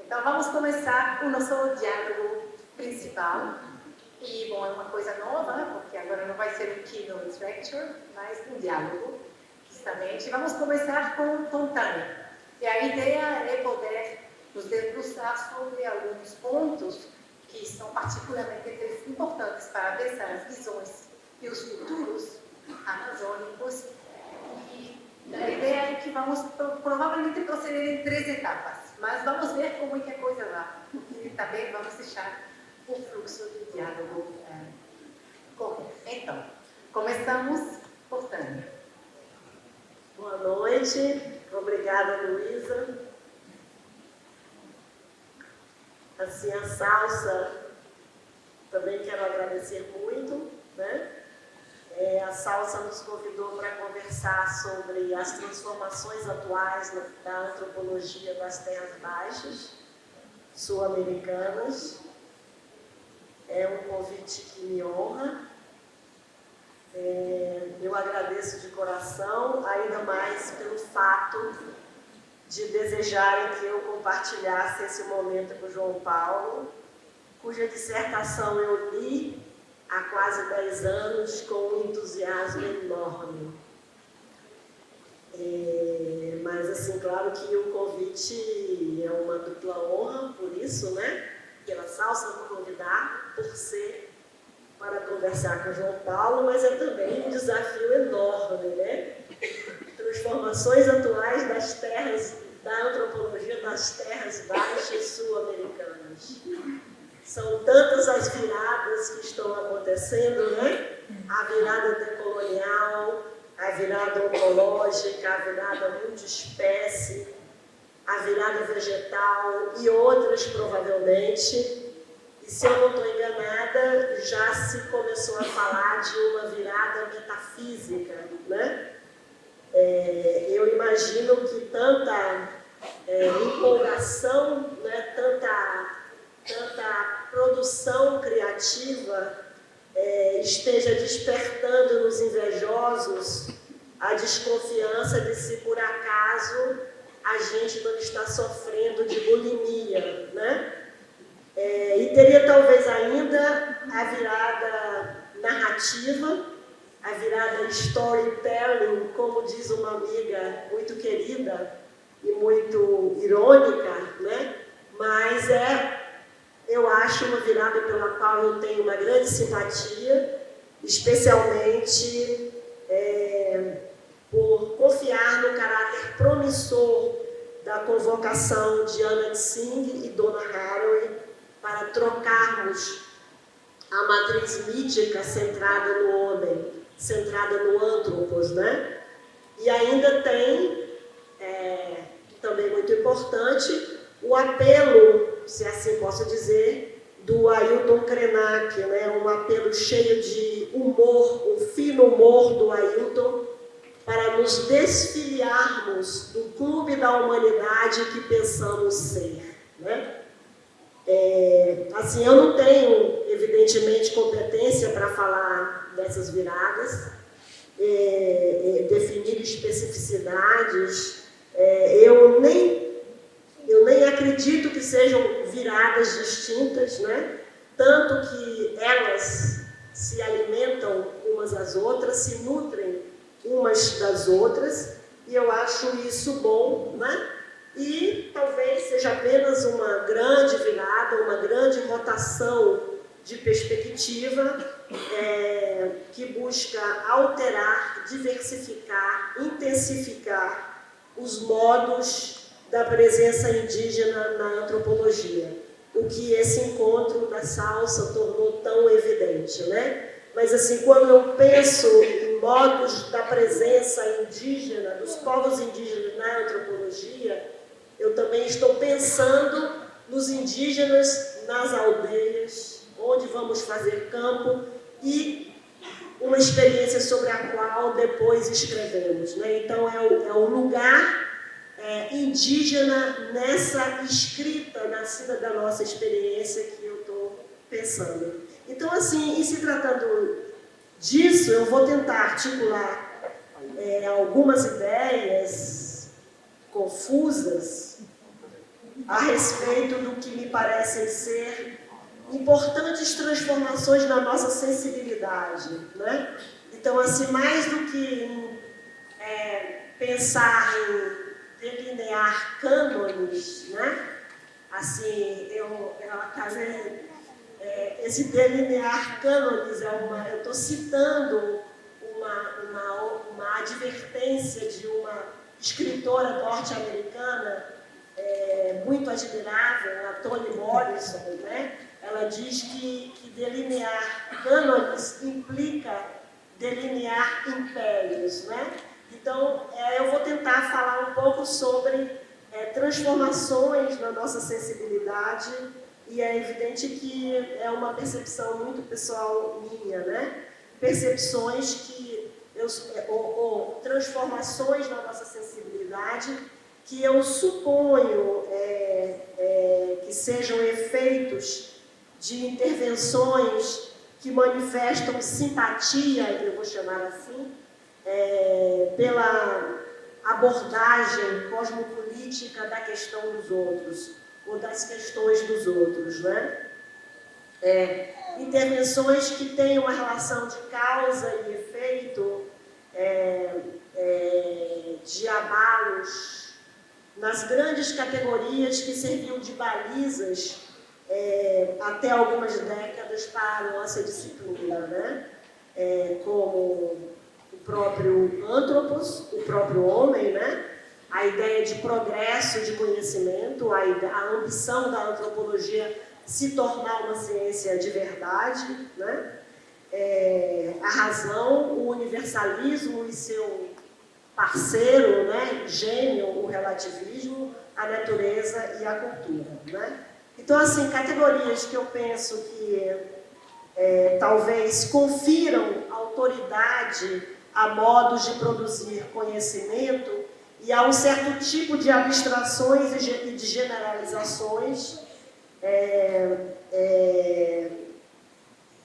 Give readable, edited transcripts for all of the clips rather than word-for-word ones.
Então, vamos começar o nosso diálogo principal. E, bom, é uma coisa nova, porque agora não vai ser um keynote lecture, mas um diálogo, justamente. Vamos começar com Tânia. E a ideia é poder nos debruçar sobre alguns pontos que são particularmente importantes para pensar as visões e os futuros amazônicos. E a ideia é que vamos provavelmente proceder em 3 etapas, mas vamos ver como é que a coisa vai. E também vamos deixar o fluxo do diálogo correr. Então, começamos por Tânia. Boa noite, obrigada, Luísa. Assim, a Salsa, também quero agradecer muito, né? A Salsa nos convidou para conversar sobre as transformações atuais da antropologia das terras baixas sul-americanas. É um convite que me honra. Eu agradeço de coração, ainda mais pelo fato de desejarem que eu compartilhasse esse momento com o João Paulo, cuja dissertação eu li há quase 10 anos com um entusiasmo enorme. Mas, assim, claro que o convite é uma dupla honra, por isso, né? Pela Salsa me convidar, por ser para conversar com o João Paulo, mas é também um desafio enorme, né? Transformações atuais das terras, da antropologia das terras baixas sul-americanas. São tantas as viradas que estão acontecendo, né? A virada decolonial, a virada oncológica, a virada multiespécie, a virada vegetal e outras provavelmente. E se eu não estou enganada, já se começou a falar de uma virada metafísica, né? Eu imagino que tanta empolgação, né? tanta produção criativa esteja despertando nos invejosos a desconfiança de se por acaso a gente não está sofrendo de bulimia, né? E teria talvez ainda a virada narrativa, a virada storytelling, como diz uma amiga muito querida e muito irônica, né? Mas eu acho uma virada pela qual eu tenho uma grande simpatia, especialmente por confiar no caráter promissor da convocação de Anna Tsing e Donna Haraway para trocarmos a matriz mítica centrada no homem, centrada no antropos, né? E ainda tem, também muito importante, o apelo, se assim posso dizer, do Ailton Krenak, né? Um apelo cheio de humor, o fino humor do Ailton, para nos desfiliarmos do clube da humanidade que pensamos ser, né? Assim, eu não tenho, evidentemente, competência para falar dessas viradas, definir especificidades. Eu nem acredito que sejam viradas distintas, né? Tanto que elas se alimentam umas às outras, se nutrem umas das outras, e eu acho isso bom, né? E talvez seja apenas uma grande virada, uma grande rotação de perspectiva que busca alterar, diversificar, intensificar os modos da presença indígena na antropologia. O que esse encontro da Salsa tornou tão evidente, né? Mas, assim, quando eu penso em modos da presença indígena, dos povos indígenas na antropologia, eu também estou pensando nos indígenas nas aldeias, onde vamos fazer campo, e uma experiência sobre a qual depois escrevemos, né? Então, é o lugar indígena nessa escrita nascida da nossa experiência que eu estou pensando. Então, assim, em se tratando disso, eu vou tentar articular algumas ideias confusas a respeito do que me parecem ser importantes transformações na nossa sensibilidade, né? Então, assim, mais do que pensar em delinear cânones, né? Assim, esse delinear cânones eu estou citando uma advertência de uma escritora norte-americana muito admirável, a Toni Morrison, né? Ela diz que delinear cânones implica delinear impérios, né? Então, eu vou tentar falar um pouco sobre transformações na nossa sensibilidade, e é evidente que é uma percepção muito pessoal minha, né? Percepções que ou transformações na nossa sensibilidade que eu suponho que sejam efeitos de intervenções que manifestam simpatia, eu vou chamar assim, pela abordagem cosmopolítica da questão dos outros, ou das questões dos outros, né? Intervenções que têm uma relação de causa e efeito, de abalos nas grandes categorias que serviam de balizas até algumas décadas para a nossa disciplina, né? Como o próprio anthropos, o próprio homem, né? A ideia de progresso de conhecimento, a ambição da antropologia se tornar uma ciência de verdade, né? A razão, o universalismo e seu parceiro, né? Gênio, o relativismo, a natureza e a cultura, né? Então, assim, categorias que eu penso que talvez confiram autoridade a modos de produzir conhecimento e a um certo tipo de abstrações e de generalizações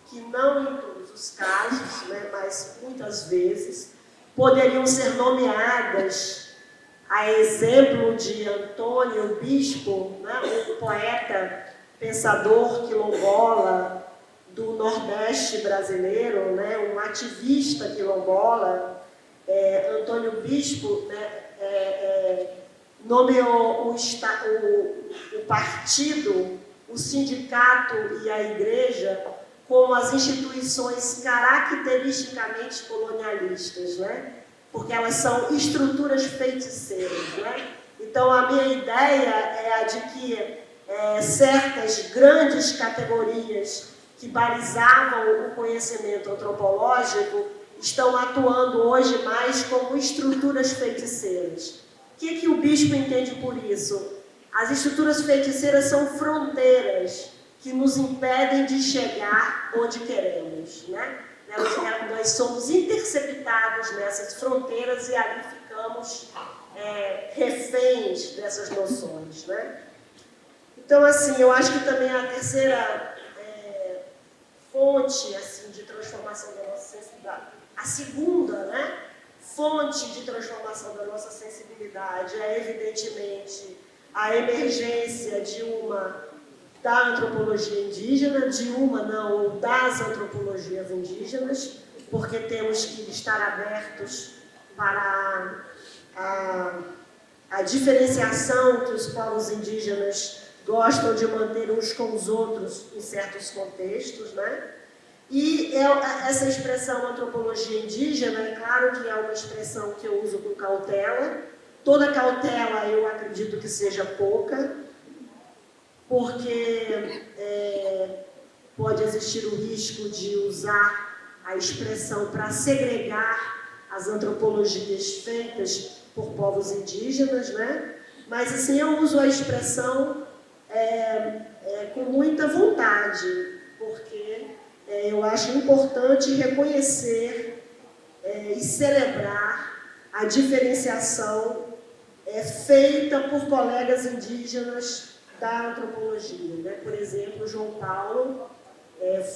que não em todos os casos, né, mas muitas vezes, poderiam ser nomeadas a exemplo de Antônio Bispo, né, um poeta, pensador quilombola do Nordeste brasileiro, né, um ativista quilombola. Antônio Bispo, né, nomeou o partido, o sindicato e a igreja como as instituições caracteristicamente colonialistas, né? Porque elas são estruturas feiticeiras, né? Então, a minha ideia é a de que certas grandes categorias que balizavam o conhecimento antropológico estão atuando hoje mais como estruturas feiticeiras. O que o Bispo entende por isso? As estruturas feiticeiras são fronteiras que nos impedem de chegar onde queremos, né? Nós somos interceptados nessas fronteiras e ali ficamos reféns dessas noções, né? Então, assim, eu acho que também a terceira fonte, assim, de transformação da nossa sensibilidade, a segunda, né, fonte de transformação da nossa sensibilidade é, evidentemente, a emergência da antropologia indígena, ou das antropologias indígenas, porque temos que estar abertos para a diferenciação que os povos indígenas gostam de manter uns com os outros em certos contextos, né? E essa expressão antropologia indígena, é claro que é uma expressão que eu uso com cautela. Toda cautela eu acredito que seja pouca, porque pode existir o risco de usar a expressão para segregar as antropologias feitas por povos indígenas, né? Mas, assim, eu uso a expressão com muita vontade, porque eu acho importante reconhecer e celebrar a diferenciação feita por colegas indígenas da antropologia, né? Por exemplo, João Paulo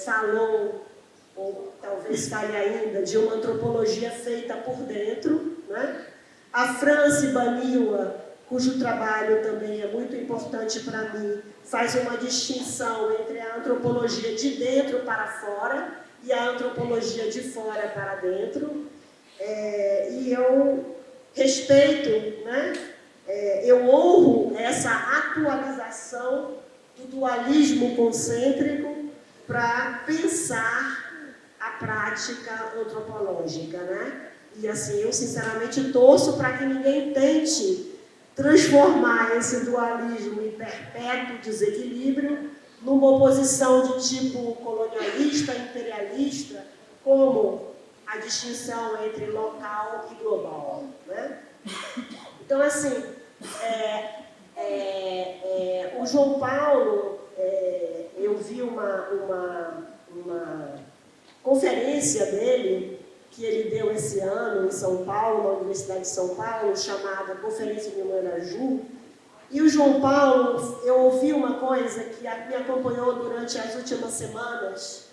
falou, ou talvez fale ainda, de uma antropologia feita por dentro, né? A Franci Baniwa cujo trabalho também é muito importante para mim, faz uma distinção entre a antropologia de dentro para fora e a antropologia de fora para dentro. E eu respeito, né? Eu honro essa atualização do dualismo concêntrico para pensar a prática antropológica, né? E assim, eu sinceramente torço para que ninguém tente transformar esse dualismo em perpétuo desequilíbrio numa oposição de tipo colonialista, imperialista, como a distinção entre local e global, né? Então, assim, o João Paulo, eu vi uma conferência dele, que ele deu esse ano em São Paulo, na Universidade de São Paulo, chamada Conferência de Manaju. E o João Paulo, eu ouvi uma coisa que me acompanhou durante as últimas semanas,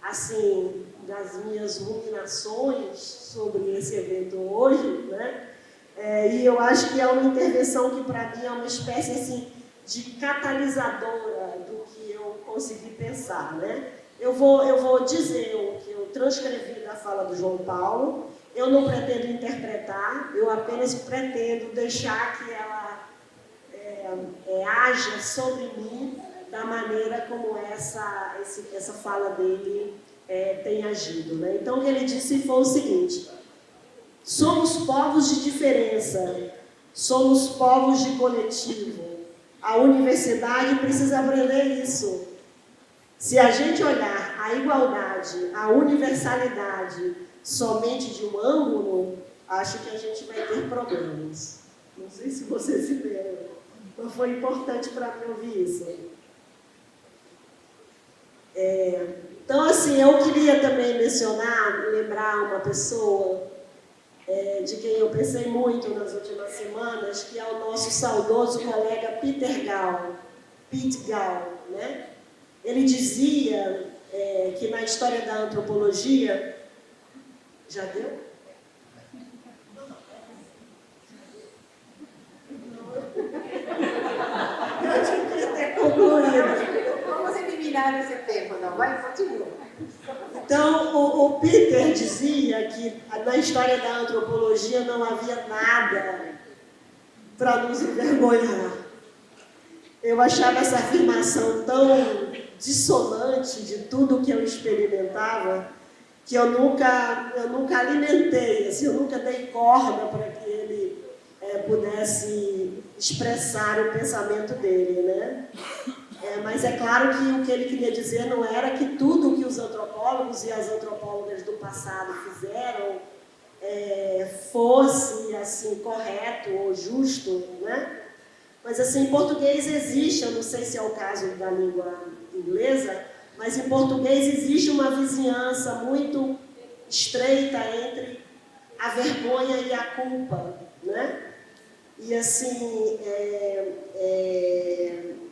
assim, das minhas ruminações sobre esse evento hoje, né? E eu acho que é uma intervenção que, para mim, é uma espécie assim, de catalisadora do que eu consegui pensar, né? Eu vou dizer o que eu transcrevi da fala do João Paulo. Eu não pretendo interpretar, eu apenas pretendo deixar que ela haja sobre mim da maneira como essa fala dele tem agido, né? Então, o que ele disse foi o seguinte: somos povos de diferença, somos povos de coletivo. A universidade precisa aprender isso. Se a gente olhar a igualdade, a universalidade somente de um ângulo, acho que a gente vai ter problemas. Não sei se vocês se lembram, mas foi importante para mim ouvir isso. Então, assim, eu queria também lembrar uma pessoa de quem eu pensei muito nas últimas semanas, que é o nosso saudoso colega Peter Gall, Pete Gall, né? Ele dizia que na história da antropologia... Já deu? Eu devia ter concluído. Vamos eliminar esse tempo, não? Vai, continua. Então, o Peter dizia que na história da antropologia não havia nada para nos envergonhar. Eu achava essa afirmação tão dissonante de tudo que eu experimentava, que eu nunca alimentei, assim, eu nunca dei corda para que ele pudesse expressar o pensamento dele, né? Mas é claro que o que ele queria dizer não era que tudo que os antropólogos e as antropólogas do passado fizeram fosse assim correto ou justo, né? Mas assim, em português existe, eu não sei se é o caso da língua inglesa, mas em português existe uma vizinhança muito estreita entre a vergonha e a culpa, né? E assim,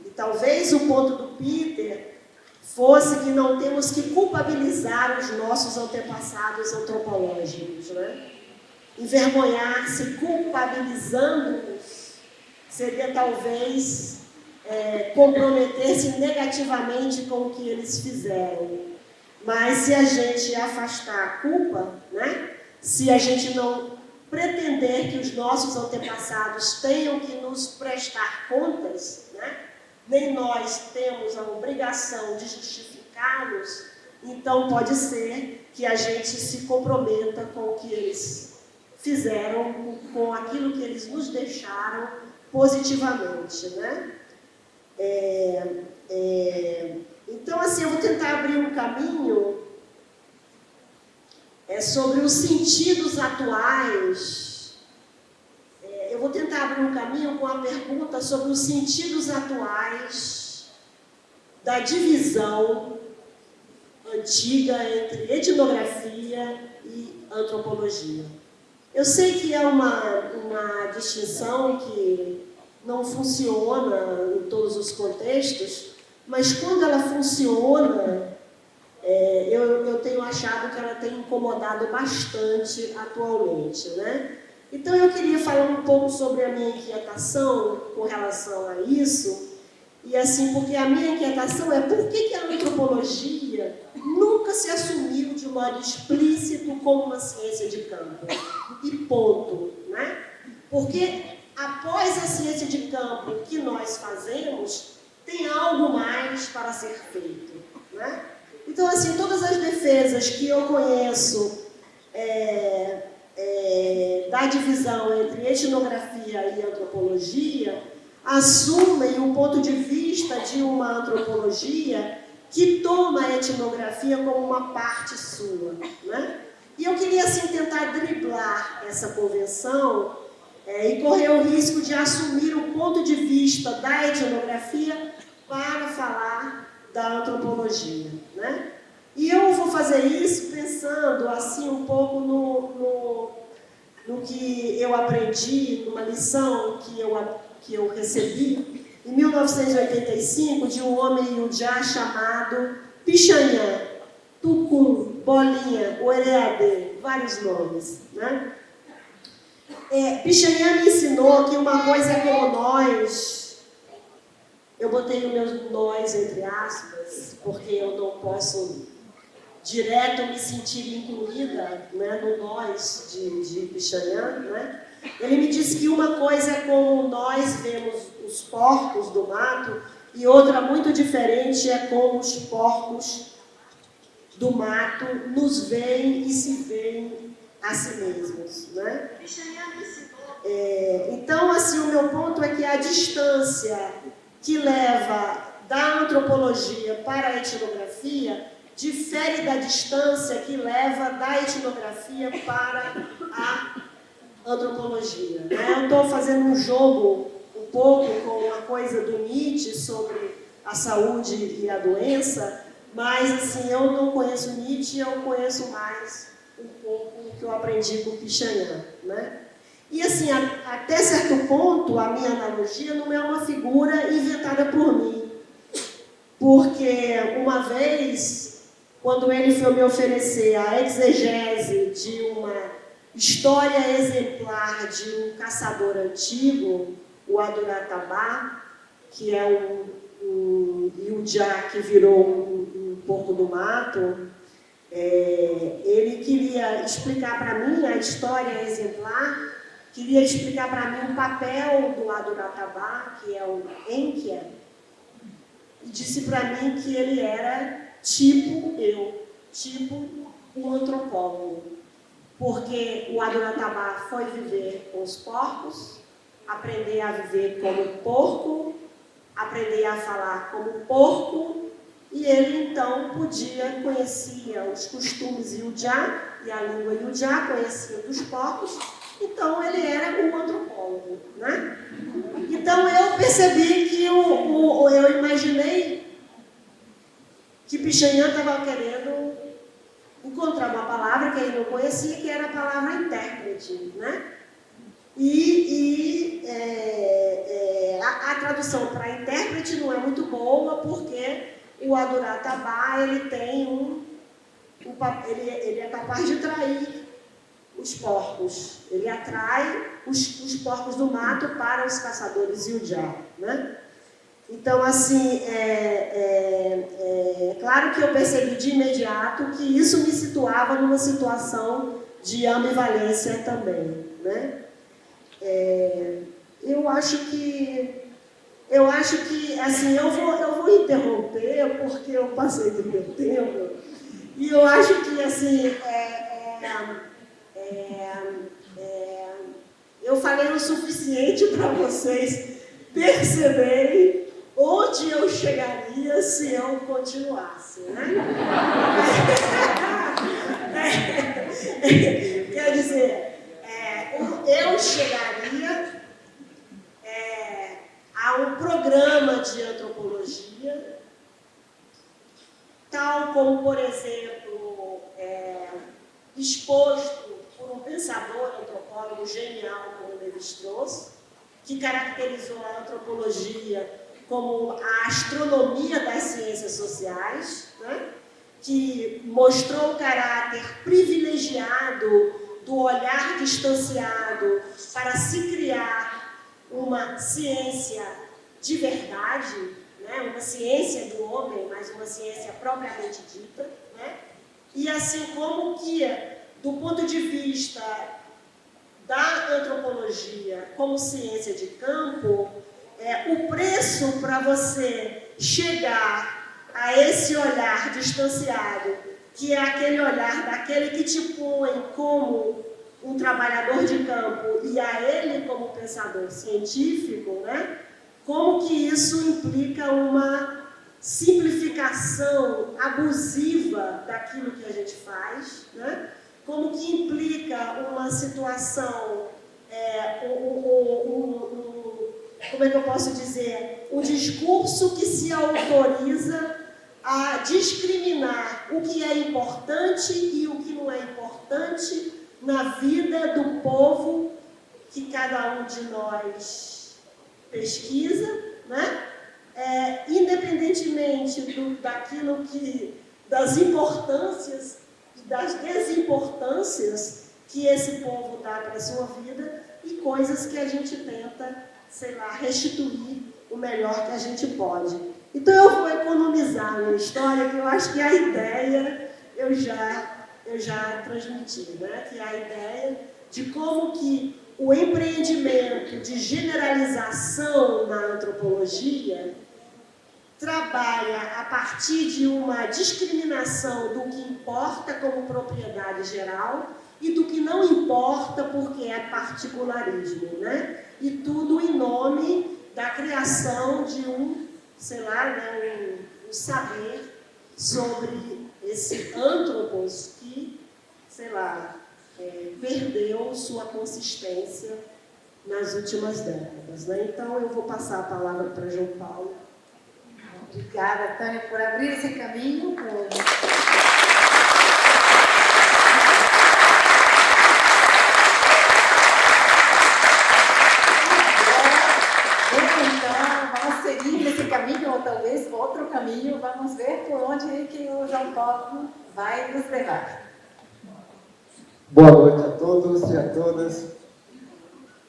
e talvez o ponto do Peter fosse que não temos que culpabilizar os nossos antepassados antropológicos, né? Envergonhar-se culpabilizando-os seria talvez comprometer-se negativamente com o que eles fizeram. Mas se a gente afastar a culpa, né? Se a gente não pretender que os nossos antepassados tenham que nos prestar contas, né? Nem nós temos a obrigação de justificá-los, então pode ser que a gente se comprometa com o que eles fizeram, com aquilo que eles nos deixaram positivamente, né? Então, assim, eu vou tentar abrir um caminho sobre os sentidos atuais. Eu vou tentar abrir um caminho com a pergunta sobre os sentidos atuais da divisão antiga entre etnografia e antropologia. Eu sei que é uma distinção que não funciona em todos os contextos, mas quando ela funciona, eu tenho achado que ela tem incomodado bastante atualmente, né? Então eu queria falar um pouco sobre a minha inquietação com relação a isso, e assim, porque a minha inquietação é por que a antropologia nunca se assumiu de modo explícito como uma ciência de campo, e ponto, né? Porque após a ciência de campo que nós fazemos, tem algo mais para ser feito, né? Então, assim, todas as defesas que eu conheço da divisão entre etnografia e antropologia assumem o ponto de vista de uma antropologia que toma a etnografia como uma parte sua, né? E eu queria, assim, tentar driblar essa convenção e correr o risco de assumir o ponto de vista da etnografia para falar da antropologia, né? E eu vou fazer isso pensando, assim, um pouco no que eu aprendi, numa lição que eu recebi em 1985 de um homem iujá chamado Pichanhã, Tucum, Bolinha, Oreadê, vários nomes, né? Pichanhã me ensinou que uma coisa é como nós, eu botei os meus nós entre aspas, porque eu não posso direto me sentir incluída, né, no nós de Pichanhã, né? Ele me disse que uma coisa é como nós vemos os porcos do mato e outra muito diferente é como os porcos do mato nos veem e se veem a si mesmos, né? Então, assim, o meu ponto é que a distância que leva da antropologia para a etnografia difere da distância que leva da etnografia para a antropologia, né? Eu estou fazendo um jogo um pouco com uma coisa do Nietzsche sobre a saúde e a doença, mas assim, eu não conheço Nietzsche, eu conheço mais um pouco o que eu aprendi com Pichanhã, né? E assim, até certo ponto, a minha analogia não é uma figura inventada por mim, porque uma vez, quando ele foi me oferecer a exegese de uma história exemplar de um caçador antigo, o Aduratabá, que é um iujá que virou um porco do mato, ele queria explicar para mim a história exemplar, queria explicar para mim o papel do Aduratabá, que é o Enkia, e disse para mim que ele era tipo eu, tipo um antropólogo, porque o Aduratabá foi viver com os porcos, aprender a viver como porco, aprender a falar como porco, e ele então conhecia os costumes iujá e a língua iujá, conhecia dos porcos, então ele era um antropólogo, né? Então eu percebi que eu imaginei que Pichanhã estava querendo encontrar uma palavra que ele não conhecia, que era a palavra intérprete, né? A tradução para intérprete não é muito boa, porque o Aduratabá, ele tem ele é capaz de trair os porcos. Ele atrai os porcos do mato para os caçadores iujá, né? Então, assim, claro que eu percebi de imediato que isso me situava numa situação de ambivalência também, né? Eu acho que, assim, eu vou interromper porque eu passei do meu tempo e eu acho que, assim, eu falei o suficiente para vocês perceberem onde eu chegaria se eu continuasse, né? Quer dizer, eu chegaria a um programa de antropologia, tal como, por exemplo, exposto por um pensador antropólogo genial como Lévi-Strauss, que caracterizou a antropologia como a astronomia das ciências sociais, né? Que mostrou o caráter privilegiado do olhar distanciado para se criar uma ciência de verdade, né? Uma ciência do homem, mas uma ciência propriamente dita, né? E assim como que, do ponto de vista da antropologia como ciência de campo, o preço para você chegar a esse olhar distanciado, que é aquele olhar daquele que te põe como um trabalhador de campo e a ele como pensador científico, né? Como que isso implica uma simplificação abusiva daquilo que a gente faz, né? Como que implica uma situação, como é que eu posso dizer, um discurso que se autoriza a discriminar o que é importante e o que não é importante na vida do povo que cada um de nós pesquisa, né? Independentemente daquilo das importâncias e das desimportâncias que esse povo dá para a sua vida e coisas que a gente tenta, sei lá, restituir o melhor que a gente pode. Então eu vou economizar a minha história, que eu acho que a ideia eu já transmiti, né? Que é a ideia de como que o empreendimento de generalização na antropologia trabalha a partir de uma discriminação do que importa como propriedade geral e do que não importa porque é particularismo, né? E tudo em nome da criação de sei lá, né, um saber sobre esse antropos que, sei lá, perdeu sua consistência nas últimas décadas, né? Então eu vou passar a palavra para João Paulo. Obrigada, Tânia, por abrir esse caminho. Então, vamos seguir nesse caminho, ou talvez outro caminho. Vamos ver por onde que o João Paulo vai nos levar. Boa noite a todos e a todas.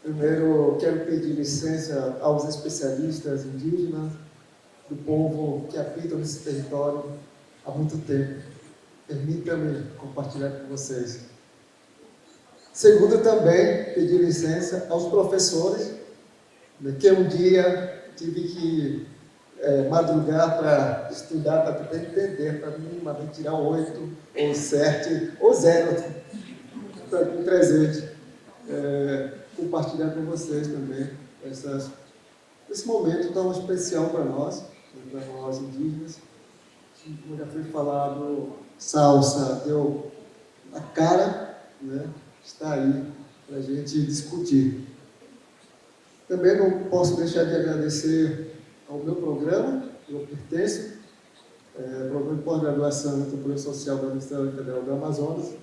Primeiro, quero pedir licença aos especialistas indígenas do povo que habita nesse território há muito tempo. Permita-me compartilhar com vocês. Segundo, também pedir licença aos professores, que um dia tive que madrugar para estudar, para tentar entender, para minimamente tirar 8, ou 7, ou 0, para aqui presente. Compartilhar com vocês também esse momento tão especial para nós indígenas. Como já foi falado, Salsa deu a cara, né? Está aí para a gente discutir. Também não posso deixar de agradecer ao meu programa, eu pertenço, programa de pós-graduação em Antropologia Social da Universidade Federal do Amazonas,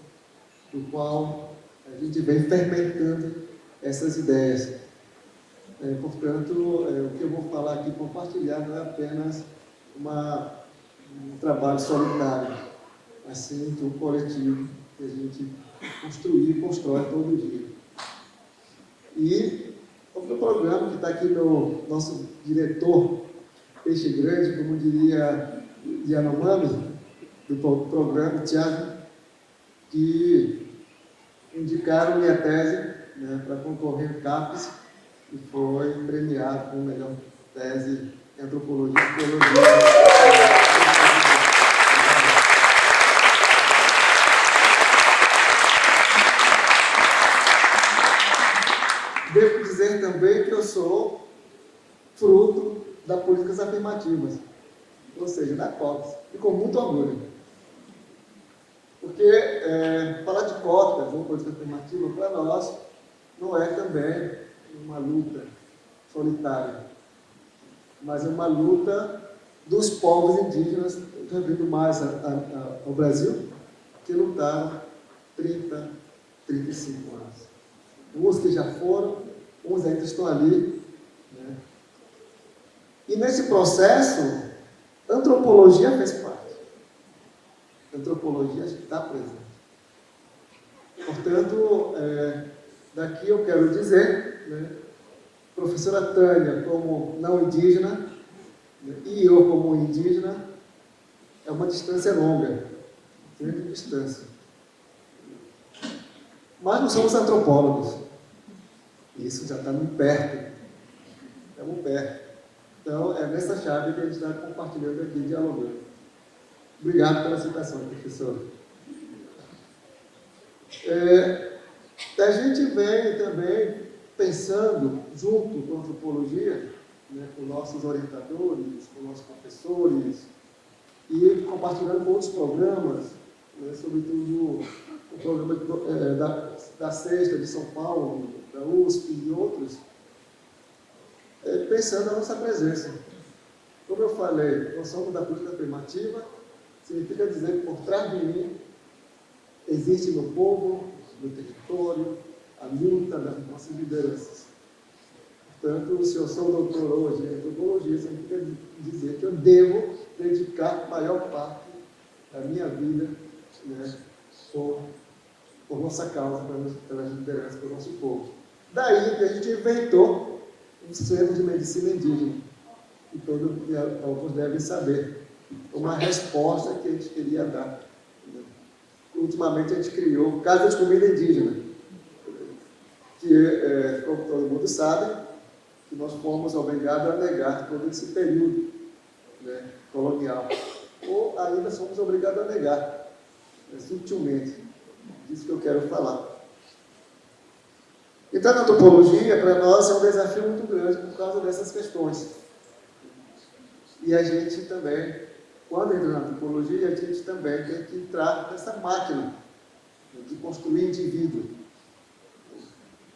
do qual a gente vem fermentando essas ideias. Portanto, o que eu vou falar aqui, compartilhar, não é apenas um trabalho solitário, mas sim um coletivo que a gente construir e constrói todo dia. E o meu programa, que está aqui no nosso diretor, Peixe Grande, como diria Yanomami, do programa, Thiago, que indicaram minha tese, né, para concorrer ao CAPES, e foi premiado com a melhor tese em Antropologia e Teologia. Devo dizer também que eu sou fruto das políticas afirmativas, ou seja, da COPS, e com muito orgulho. Porque falar de cotas ou política afirmativa, para nós, não é também uma luta solitária, mas é uma luta dos povos indígenas, referindo mais ao Brasil, que lutaram 30, 35 anos. Uns que já foram, uns ainda estão ali, né? E nesse processo, a antropologia fez parte. A antropologia está presente. Portanto, daqui eu quero dizer, né, professora Tânia como não indígena, né, e eu como indígena, é uma distância longa, grande distância. Mas não somos antropólogos. Isso já está muito perto. Estamos perto. Então, é nessa chave que a gente está compartilhando aqui, dialogando. Obrigado pela citação, professor. A gente vem também pensando, junto com a antropologia, né, com nossos orientadores, com nossos professores, e compartilhando com outros programas, né, sobretudo o programa da Sexta de São Paulo, da USP e outros, pensando na nossa presença. Como eu falei, nós somos da política afirmativa, significa dizer que por trás de mim existe no povo, no território, a luta das nossas lideranças. Portanto, se eu sou doutor hoje em antropologia, significa dizer que eu devo dedicar a maior parte da minha vida, né, por nossa causa, pelas lideranças, pelo nosso povo. Daí que a gente inventou um centro de medicina indígena, que todos devem saber. Uma resposta que a gente queria dar. Ultimamente a gente criou Casa de Comida Indígena, que, como todo mundo sabe, que nós fomos obrigados a negar todo esse período, né, colonial. Ou ainda somos obrigados a negar, sutilmente. Disso que eu quero falar. Então, a antropologia, para nós, é um desafio muito grande por causa dessas questões. E a gente também, quando entra na antropologia, a gente também tem que entrar nessa máquina de construir indivíduo.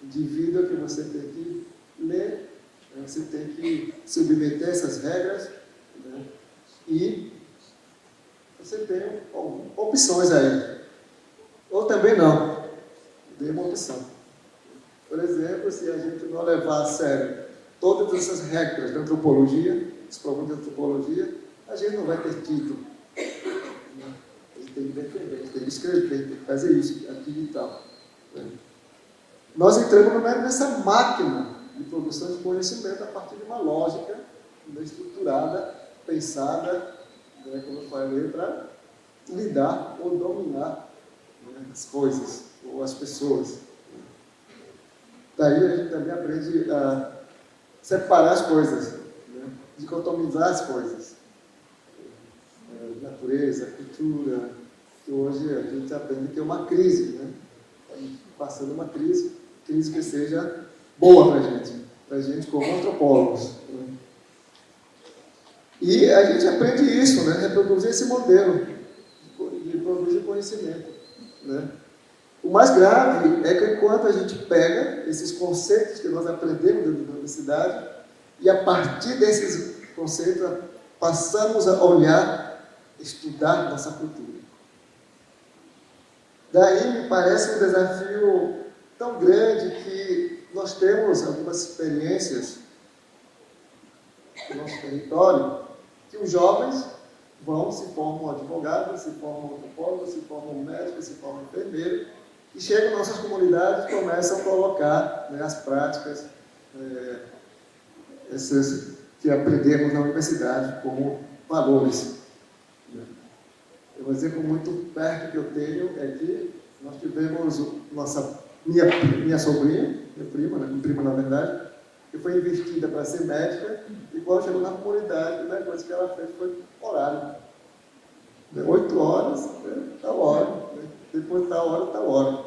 Indivíduo é que você tem que ler, você tem que submeter essas regras, né, e você tem opções aí. Ou também não. Dê uma opção. Por exemplo, se a gente não levar a sério todas essas regras da antropologia, os problemas de antropologia, a gente não vai ter título. A gente tem que defender, a gente tem que escrever, tem que fazer isso, aquilo e tal. Nós entramos nessa máquina de produção de conhecimento a partir de uma lógica estruturada, pensada, né, como eu falei, para lidar ou dominar, né, as coisas ou as pessoas. Daí a gente também aprende a separar as coisas, né, dicotomizar as coisas. Natureza, cultura, que hoje a gente aprende que é uma crise, né? Passando uma crise que seja boa para a gente como antropólogos. Né? E a gente aprende isso, né? Reproduzir esse modelo de produzir conhecimento. Né? O mais grave é que enquanto a gente pega esses conceitos que nós aprendemos dentro da universidade e a partir desses conceitos passamos a olhar, estudar nossa cultura. Daí me parece um desafio tão grande que nós temos algumas experiências no nosso território que os jovens vão, se formam advogados, se formam antropólogos, se formam médicos, se formam enfermeiros, e chegam em nossas comunidades e começam a colocar, né, as práticas essas que aprendemos na universidade como valores. Um exemplo muito perto que eu tenho é que nós tivemos minha sobrinha, minha prima na verdade, que foi investida para ser médica, e quando chegou na comunidade, a primeira coisa que ela fez foi horário. 8 horas, né, tal hora. Né? Depois de tal hora.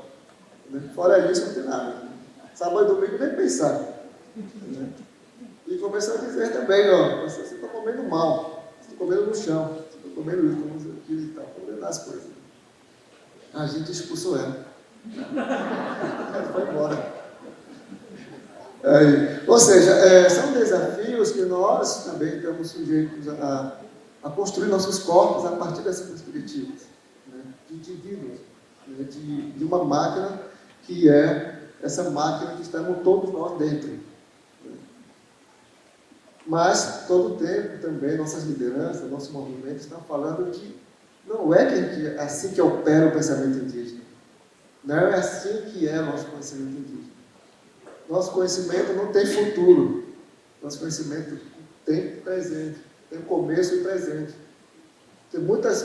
Né? Fora isso, não tem nada. Sábado e domingo, nem pensar. Né? E começou a dizer também, ó, você está comendo mal, você está comendo no chão, você está comendo isso, comendo aquilo e tal, comendo as coisas. A gente expulsou ela. Ela foi embora. Ou seja, são desafios que nós também estamos sujeitos a construir nossos corpos a partir dessas perspectivas, né, de indivíduos, né, de uma máquina que é essa máquina que estamos todos nós dentro. Né. Mas, todo o tempo também, nossas lideranças, nossos movimentos estão falando que não é assim que opera o pensamento indígena. Não é assim que é nosso conhecimento indígena. Nosso conhecimento não tem futuro. Nosso conhecimento tem presente, tem começo e presente. Tem muitos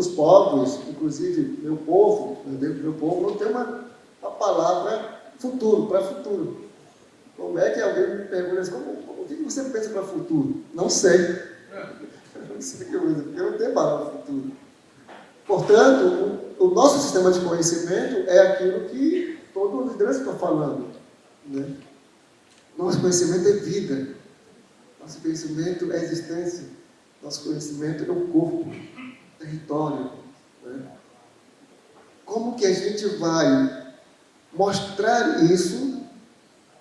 povos, inclusive meu povo não tem uma palavra futuro, para futuro. Como é que alguém me pergunta assim, o que você pensa para futuro? Não sei. Não sei o que eu vou dizer, porque eu não tenho palavra futuro. Portanto, o nosso sistema de conhecimento é aquilo que todos os grandes estão falando. Né? Nosso conhecimento é vida. Nosso conhecimento é existência. Nosso conhecimento é o corpo, território. Né? Como que a gente vai mostrar isso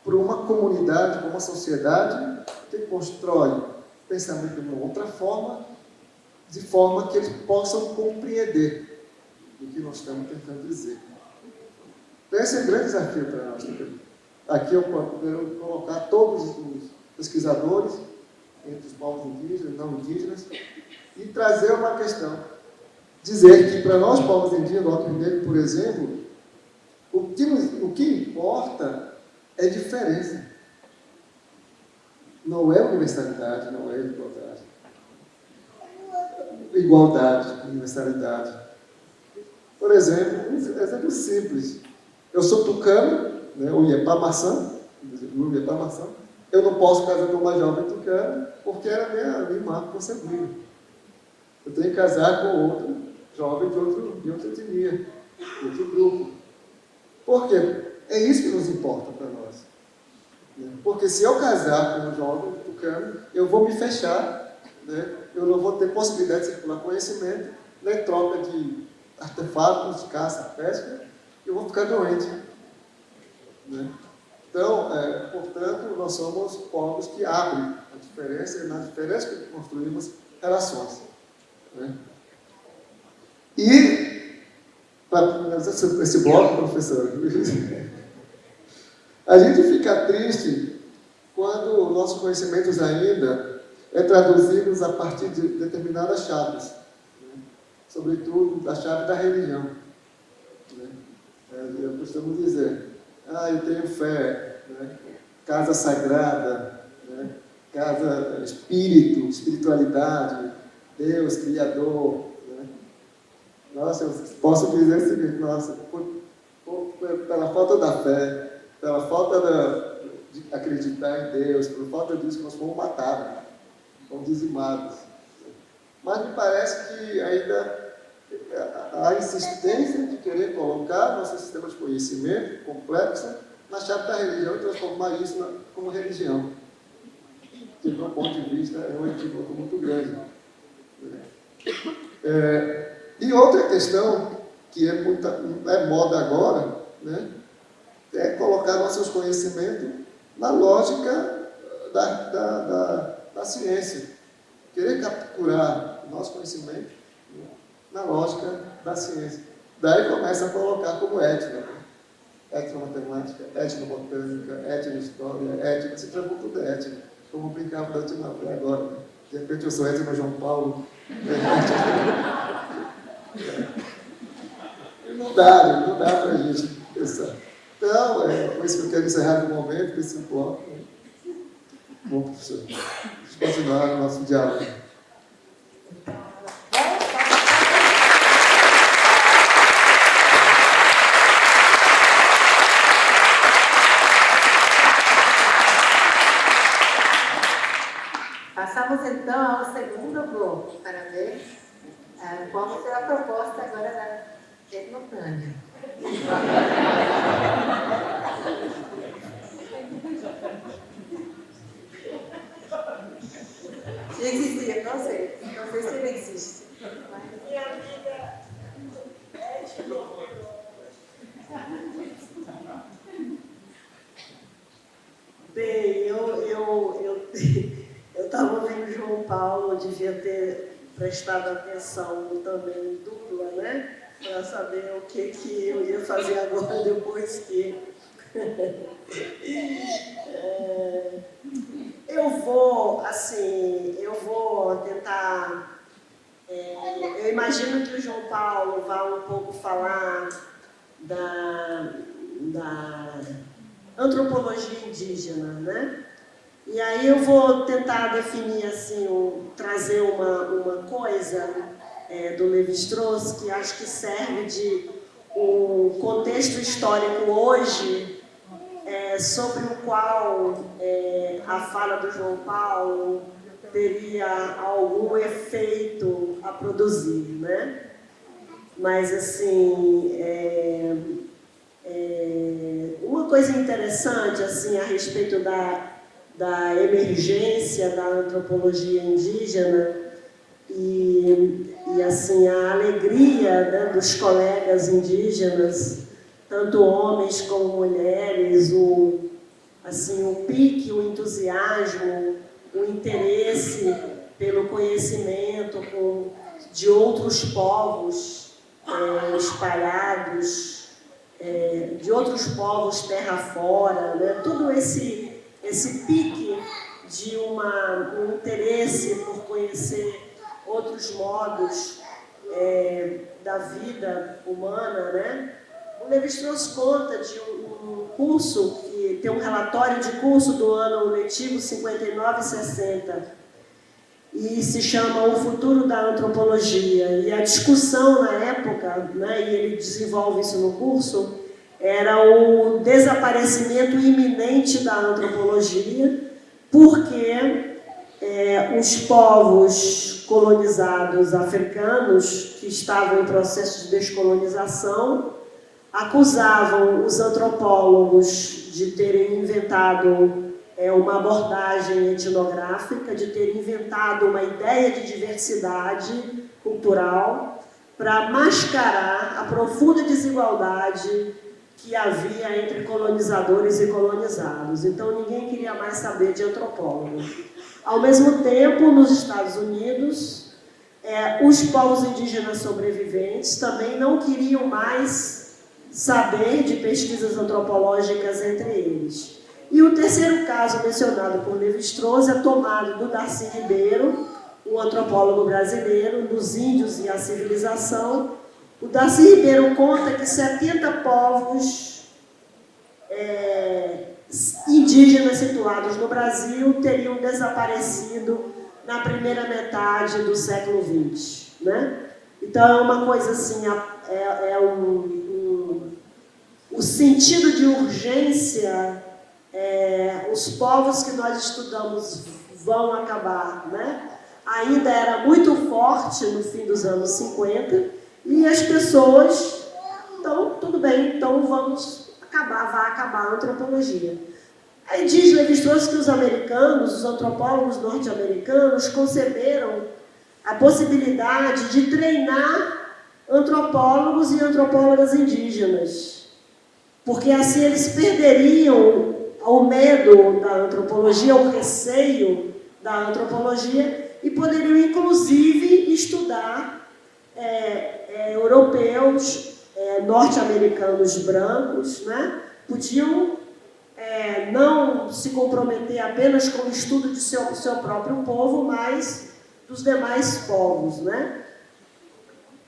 para uma comunidade, para uma sociedade que constrói pensamento de uma outra forma, de forma que eles possam compreender o que nós estamos tentando dizer. Então, esse é um grande desafio para nós também. Aqui eu quero colocar todos os pesquisadores, entre os povos indígenas e não indígenas, e trazer uma questão. Dizer que para nós, povos indígenas, do Alto Negro, por exemplo, o que importa é diferença. Não é universalidade, não é igualdade. Igualdade, universalidade. Por exemplo, um exemplo simples. Eu sou tucano, né, o Iepá-maçã, eu não posso casar com uma jovem tucana porque era minha marca consanguínea. Eu tenho que casar com outro jovem de outra etnia, de outro grupo. Por quê? É isso que nos importa para nós. Porque se eu casar com um jovem tucano, eu vou me fechar, né? Eu não vou ter possibilidade de circular conhecimento, nem troca de artefatos, de caça, pesca, eu vou ficar doente. Né? Então, portanto, nós somos povos que abrem a diferença, e na diferença que construímos relações. Né? E, para finalizar esse bloco, professor, a gente fica triste quando nossos conhecimentos ainda é traduzidos a partir de determinadas chaves, né? Sobretudo a chave da religião. Né? Eu costumo dizer, eu tenho fé, né? Casa sagrada, né? Casa espírito, espiritualidade, Deus, Criador. Né? Nossa, eu posso dizer o seguinte, nossa, pela falta da fé, pela falta de acreditar em Deus, por falta disso, nós fomos matados, fomos dizimados. Mas me parece que ainda há insistência de querer colocar nosso sistema de conhecimento complexo na chave da religião e transformar isso como religião. Que, do meu ponto de vista, é um equívoco muito grande. E outra questão, que é moda agora, né? É colocar nossos conhecimentos na lógica da ciência. Querer capturar o nosso conhecimento, né, na lógica da ciência. Daí começa a colocar como ética. Né? Etnomatemática, etnobotânica, etnohistória, ética. Se trata tudo é ética. Como brincava da última vez agora. Né? De repente eu sou etno João Paulo. Não dá para a gente pensar. Então, por isso que eu quero encerrar no momento, com esse bloco. Né? Bom, professor, vamos continuar o nosso diálogo. Passamos então ao segundo bloco para ver qual será a proposta agora da Etnotânia. Existia, não sei se ele existe. Mas... Minha amiga Bem, eu estava ouvindo João Paulo, devia ter prestado atenção também dupla, né? Para saber o que eu ia fazer agora depois que... Eu vou tentar... eu imagino que o João Paulo vá um pouco falar da antropologia indígena, né? E aí eu vou tentar definir, assim, trazer uma coisa do Lévi-Strauss que acho que serve de um contexto histórico hoje sobre o qual a fala do João Paulo teria algum efeito a produzir, né? Mas, assim, uma coisa interessante, assim, a respeito da emergência da antropologia indígena e assim, a alegria, né, dos colegas indígenas, tanto homens como mulheres, o pique, o entusiasmo, o interesse pelo conhecimento de outros povos espalhados, de outros povos terra fora, né? Tudo esse pique de um interesse por conhecer outros modos da vida humana, né? O Lévi-Strauss conta de um curso, que tem um relatório de curso do ano letivo 59 e 60, e se chama O Futuro da Antropologia. E a discussão na época, né, e ele desenvolve isso no curso, era o desaparecimento iminente da antropologia, porque os povos colonizados africanos, que estavam em processo de descolonização, acusavam os antropólogos de terem inventado uma abordagem etnográfica, de terem inventado uma ideia de diversidade cultural para mascarar a profunda desigualdade que havia entre colonizadores e colonizados. Então, ninguém queria mais saber de antropólogo. Ao mesmo tempo, nos Estados Unidos, os povos indígenas sobreviventes também não queriam mais saber de pesquisas antropológicas entre eles. E o terceiro caso mencionado por Lévi-Strauss é tomado do Darcy Ribeiro, um antropólogo brasileiro, dos índios e a civilização. O Darcy Ribeiro conta que 70 povos indígenas situados no Brasil teriam desaparecido na primeira metade do século XX, né? Então é uma coisa assim, o sentido de urgência, os povos que nós estudamos vão acabar, né? Ainda era muito forte no fim dos anos 50, e as pessoas, então, tudo bem, então vamos acabar, vai acabar a antropologia. Aí diz Lévi-Strauss que os americanos, os antropólogos norte-americanos, conceberam a possibilidade de treinar antropólogos e antropólogas indígenas, porque assim eles perderiam o medo da antropologia, o receio da antropologia, e poderiam, inclusive, estudar europeus, norte-americanos brancos, né? Podiam não se comprometer apenas com o estudo de seu próprio povo, mas dos demais povos, né?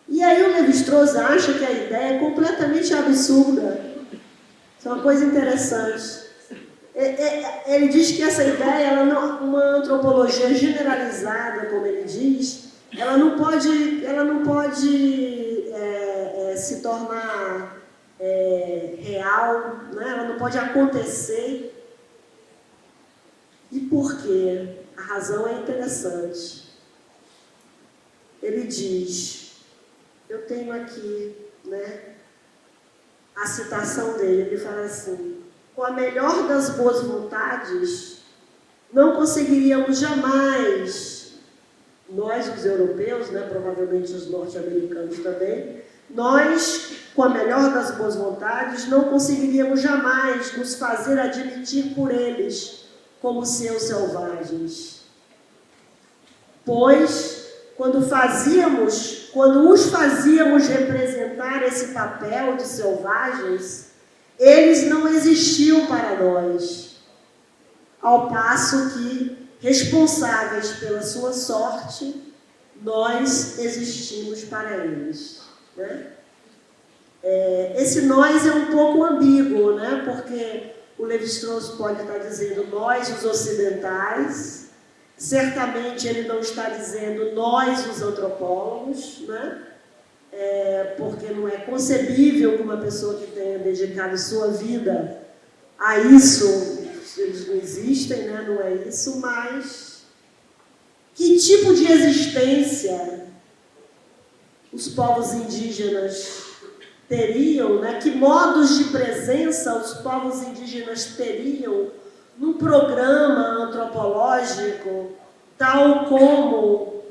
E aí o Lévi-Strauss acha que a ideia é completamente absurda. Isso é uma coisa interessante. Ele diz que essa ideia, uma antropologia generalizada, como ele diz, ela não pode se tornar real, né? Ela não pode acontecer. E por quê? A razão é interessante. Ele diz, eu tenho aqui, né, a citação dele, ele fala assim: com a melhor das boas vontades, não conseguiríamos jamais, nós os europeus, né, provavelmente os norte-americanos também, nós, com a melhor das boas vontades, não conseguiríamos jamais nos fazer admitir por eles como seus selvagens. Pois, quando os fazíamos representar esse papel de selvagens, eles não existiam para nós, ao passo que, responsáveis pela sua sorte, nós existimos para eles, né? Esse nós é um pouco ambíguo, né? Porque o Lévi-Strauss pode estar dizendo nós, os ocidentais, certamente ele não está dizendo nós, os antropólogos, né? Porque não é concebível que uma pessoa que tenha dedicado sua vida a isso, eles não existem, né? Não é isso, mas que tipo de existência os povos indígenas teriam, né? Que modos de presença os povos indígenas teriam num programa antropológico tal como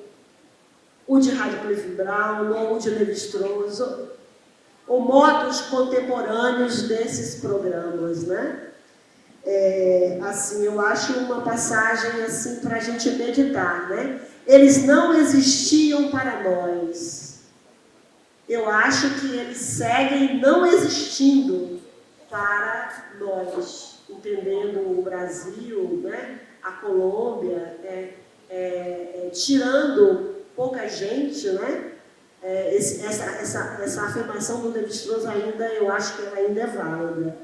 o de Radcliffe Brown ou o de Lévi-Strauss, ou modos contemporâneos desses programas, né? Assim, eu acho uma passagem assim para a gente meditar, né? Eles não existiam para nós. Eu acho que eles seguem não existindo para nós, entendendo o Brasil, né? A Colômbia, tirando pouca gente, né? Essa afirmação do Lévi-Strauss ainda, eu acho que ela ainda é válida.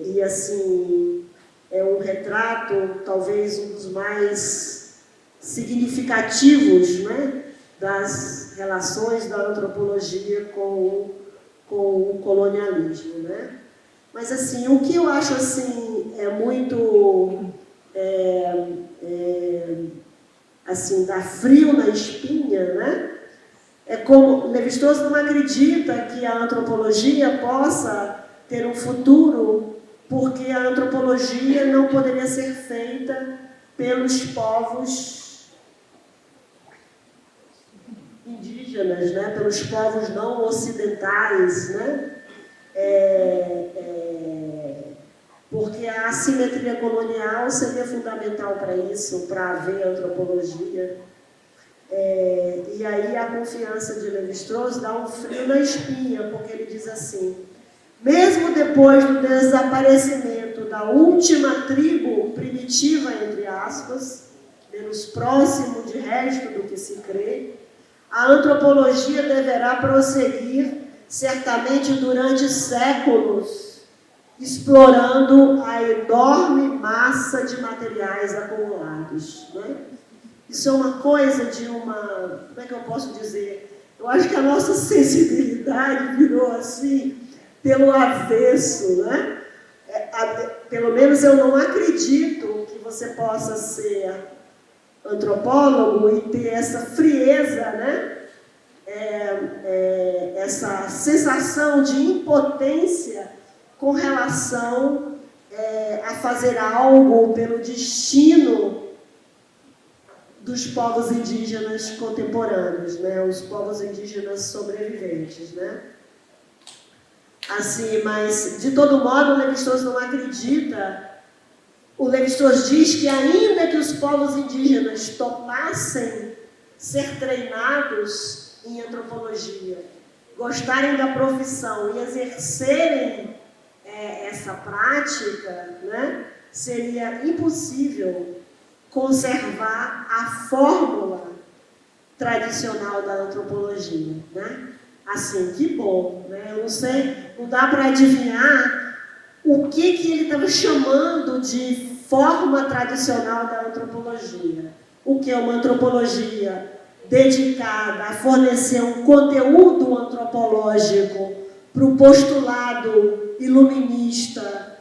E assim, é um retrato, talvez um dos mais significativos, né? Das relações da antropologia com o colonialismo, né? Mas assim, o que eu acho assim é muito assim, dá frio na espinha, né? É como Lévi-Strauss não acredita que a antropologia possa ter um futuro, porque a antropologia não poderia ser feita pelos povos indígenas, né? Pelos povos não ocidentais, né? Porque a assimetria colonial seria fundamental para isso, para haver antropologia. E aí a confiança de Lévi-Strauss dá um frio na espinha, porque ele diz assim: mesmo depois do desaparecimento da última tribo primitiva, entre aspas, menos próximo de resto do que se crê, a antropologia deverá prosseguir, certamente durante séculos, explorando a enorme massa de materiais acumulados, né? Isso é uma coisa de uma... Como é que eu posso dizer? Eu acho que a nossa sensibilidade virou assim, pelo avesso, né? Pelo menos eu não acredito que você possa ser antropólogo e ter essa frieza, né? Essa sensação de impotência com relação a fazer algo pelo destino dos povos indígenas contemporâneos, né? Os povos indígenas sobreviventes, né? Assim, mas de todo modo o Lévi-Strauss não acredita. O Lévi-Strauss diz que ainda que os povos indígenas topassem ser treinados em antropologia, gostarem da profissão e exercerem essa prática, né, seria impossível conservar a fórmula tradicional da antropologia, né? Assim, que bom, né? Eu não sei, não dá para adivinhar o que ele estava chamando de forma tradicional da antropologia. O que é uma antropologia dedicada a fornecer um conteúdo antropológico para o postulado iluminista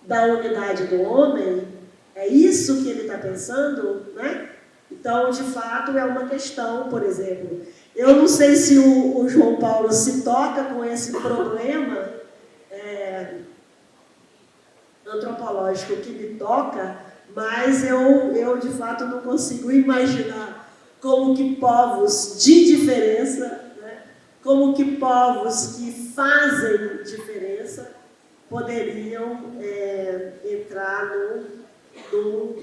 da unidade do homem. É isso que ele está pensando, né? Então, de fato, é uma questão, por exemplo, eu não sei se o João Paulo se toca com esse problema antropológico que me toca, mas eu de fato não consigo imaginar como que povos de diferença, né, como que povos que fazem diferença poderiam entrar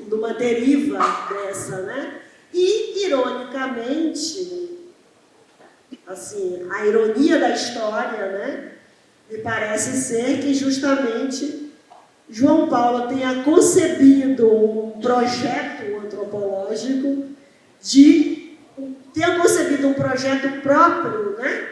numa deriva dessa, né? E, ironicamente, assim, a ironia da história, né, me parece ser que justamente João Paulo tenha concebido um projeto antropológico tenha concebido um projeto próprio, né,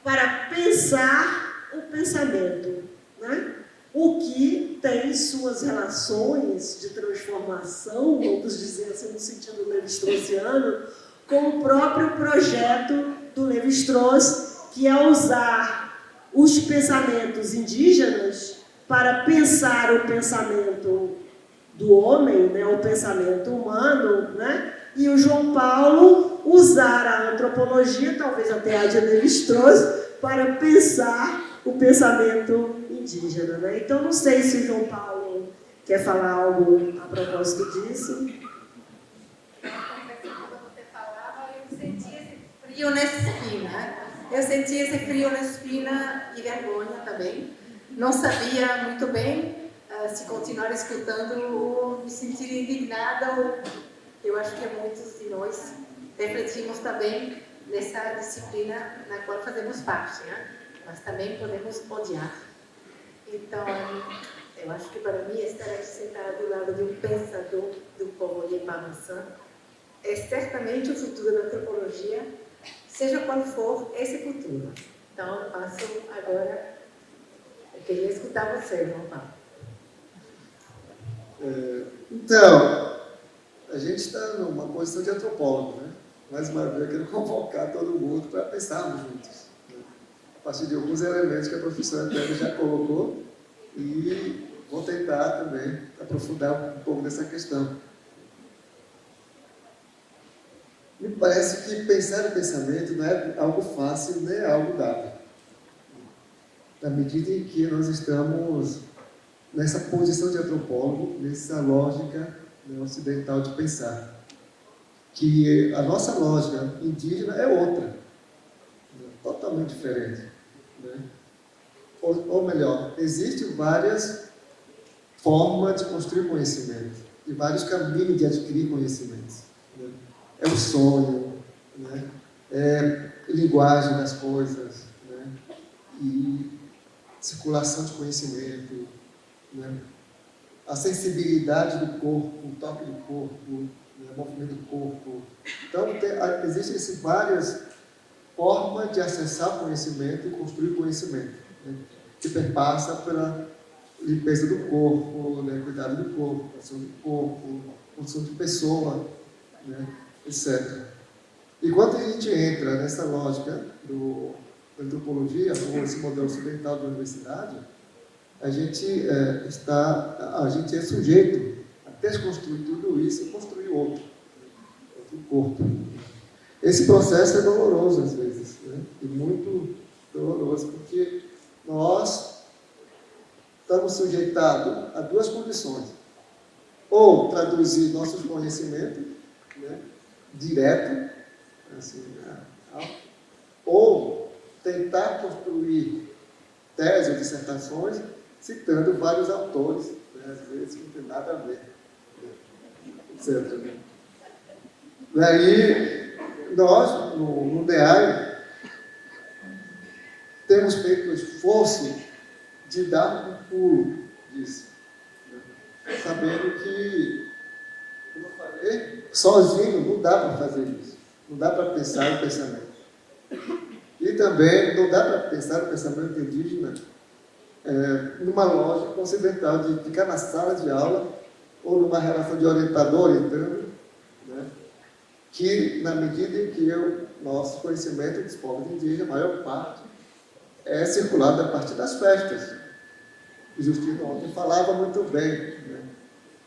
para pensar o pensamento, né? O que tem suas relações de transformação, vamos dizer assim, no sentido levi-straussiano, com o próprio projeto do Lévi-Strauss, que é usar os pensamentos indígenas para pensar o pensamento do homem, né, o pensamento humano, né? E o João Paulo usar a antropologia, talvez até a de Lévi-Strauss, para pensar o pensamento indígena, né? Então, não sei se o João Paulo quer falar algo a propósito disso. Quando você falava, eu senti esse frio na espina. Eu senti esse frio na espina e vergonha também. Não sabia muito bem se continuar escutando ou me sentir indignada. Ou... Eu acho que muitos de nós refletimos também nessa disciplina na qual fazemos parte, né? Mas também podemos odiar. Então, eu acho que para mim estar aqui sentada do lado de um pensador do povo Yepamaçã é certamente o futuro da antropologia, seja qual for esse futuro. Então, eu passo agora, eu queria escutar você, João Paulo. Então, a gente está numa posição de antropólogo, né? Mais uma vez, eu quero convocar todo mundo para pensarmos juntos, né? A partir de alguns elementos que a professora Tânia já colocou, e vou tentar também aprofundar um pouco nessa questão. Me parece que pensar o pensamento não é algo fácil, nem é algo dado. Na medida em que nós estamos nessa posição de antropólogo, nessa lógica, né, ocidental de pensar. Que a nossa lógica indígena é outra, né, totalmente diferente. Né? Ou melhor, existem várias formas de construir conhecimento, e vários caminhos de adquirir conhecimentos. Né? É o sonho, né? É linguagem das coisas, né? E circulação de conhecimento, né? A sensibilidade do corpo, o toque do corpo, né? O movimento do corpo. Então, existem várias formas de acessar conhecimento e construir conhecimento, né? Que perpassa pela limpeza do corpo, né? Cuidado do corpo, construção do corpo, construção de pessoa, né? Etc. E quando a gente entra nessa lógica da antropologia, ou esse modelo ocidental da universidade, a gente é sujeito a desconstruir tudo isso e construir outro corpo. Esse processo é doloroso às vezes, né? E muito doloroso, porque nós estamos sujeitados a duas condições: ou traduzir nossos conhecimentos, né, direto, assim, ou tentar construir teses ou dissertações citando vários autores, né, às vezes não tem nada a ver, né, etc. Daí, nós, no DEAI, temos feito o esforço de dar um pulo disso, né, sabendo que, como eu falei, sozinho não dá para fazer isso, não dá para pensar o pensamento. E também não dá para pensar o pensamento indígena numa lógica ocidental de ficar na sala de aula ou numa relação de orientador orientando, né? Que na medida em que nosso conhecimento dos povos indígenas, a maior parte, é circulado a partir das festas. O Justino ontem falava muito bem, né?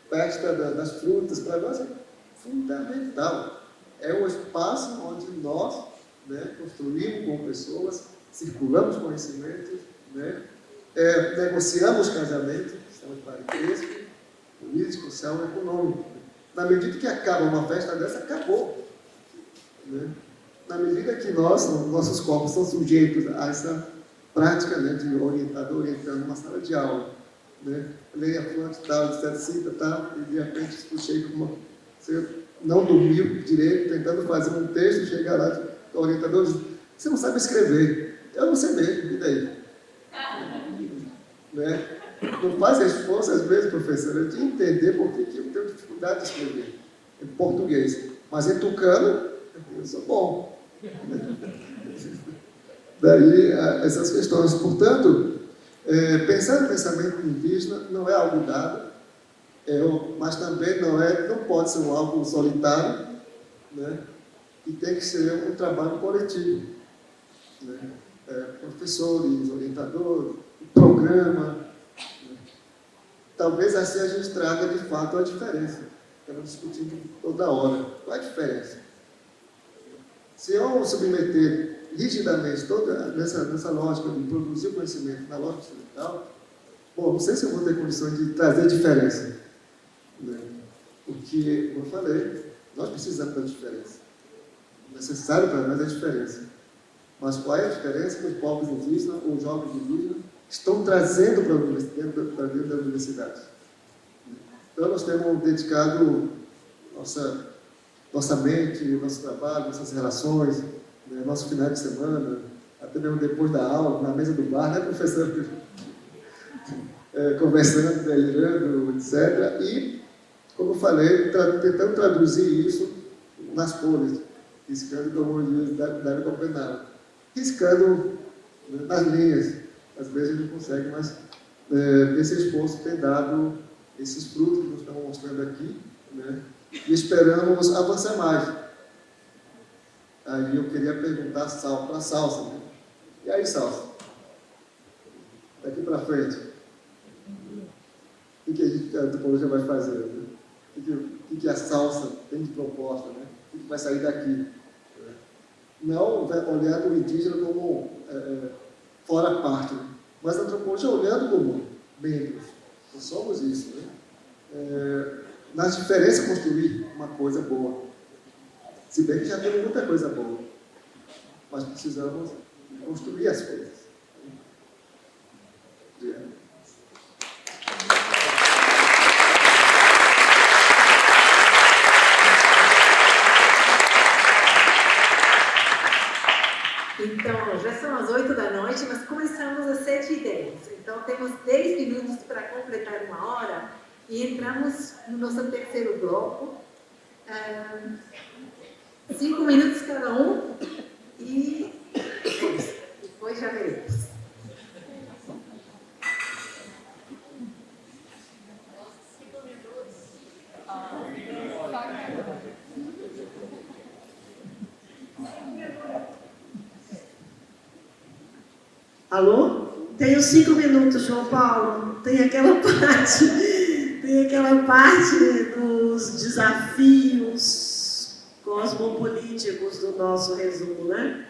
Festa das frutas, para nós é fundamental. É um espaço onde nós, né, construímos com pessoas, circulamos conhecimentos, né, negociamos casamentos, sistema de parentesco, político, social e econômico. Na medida que acaba uma festa dessa, acabou. Né? Na medida que nossos corpos são sujeitos a essa prática, né, de orientador orientando uma sala de aula, né? Leia fulano tal, etc, tal, e de repente puxei como você não dormiu direito, tentando fazer um texto, chegar lá, o orientador diz: você não sabe escrever. Eu não sei mesmo, e daí? Né? Não faz esforço, às vezes, professora, de entender por que eu tenho dificuldade de escrever em português. Mas em tucano, eu sou bom. daí essas questões. Portanto, pensar no pensamento indígena não é algo dado, mas também não pode ser algo solitário, né? E tem que ser um trabalho coletivo, né? Professores, orientadores, programa, né? Talvez assim a gente traga de fato a diferença. Estamos discutindo toda hora. Qual é a diferença? Se eu submeter rigidamente toda nessa lógica de produzir conhecimento na lógica ocidental, bom, não sei se eu vou ter condições de trazer diferença, né? Porque, como eu falei, nós precisamos da diferença. É necessário para nós a diferença. Mas qual é a diferença que os povos indígenas ou os jovens indígenas estão trazendo para dentro da universidade? Então, nós temos dedicado nossa mente, nosso trabalho, nossas relações, né, nosso final de semana, até mesmo depois da aula, na mesa do bar, né, professor? Conversando, delirando, etc. E, como eu falei, tentando traduzir isso nas folhas, riscando, como diz Dário Copenhague, riscando nas linhas. Às vezes a gente não consegue, mas esse esforço tem dado esses frutos que nós estamos mostrando aqui, né? E esperamos avançar mais. Aí eu queria perguntar para a Salsa, né? E aí, Salsa? Daqui para frente, o que a antropologia vai fazer? Né? O que a Salsa tem de proposta? Né? O que vai sair daqui? Né? Não olhar o indígena como fora parte, né? Mas a antropologia olhando como membros. Nós somos isso, né? Nas diferenças construir uma coisa boa. Se bem que já temos muita coisa boa, mas precisamos construir as coisas. Então, já são as 8 da noite, mas começamos às 7h10. Então, temos 10 minutos para completar 1 hora e entramos no nosso terceiro bloco. 5 minutos cada um e depois já veremos. Alô? Tenho 5 minutos, João Paulo. Tem aquela parte dos desafios cosmopolíticos do nosso resumo, né?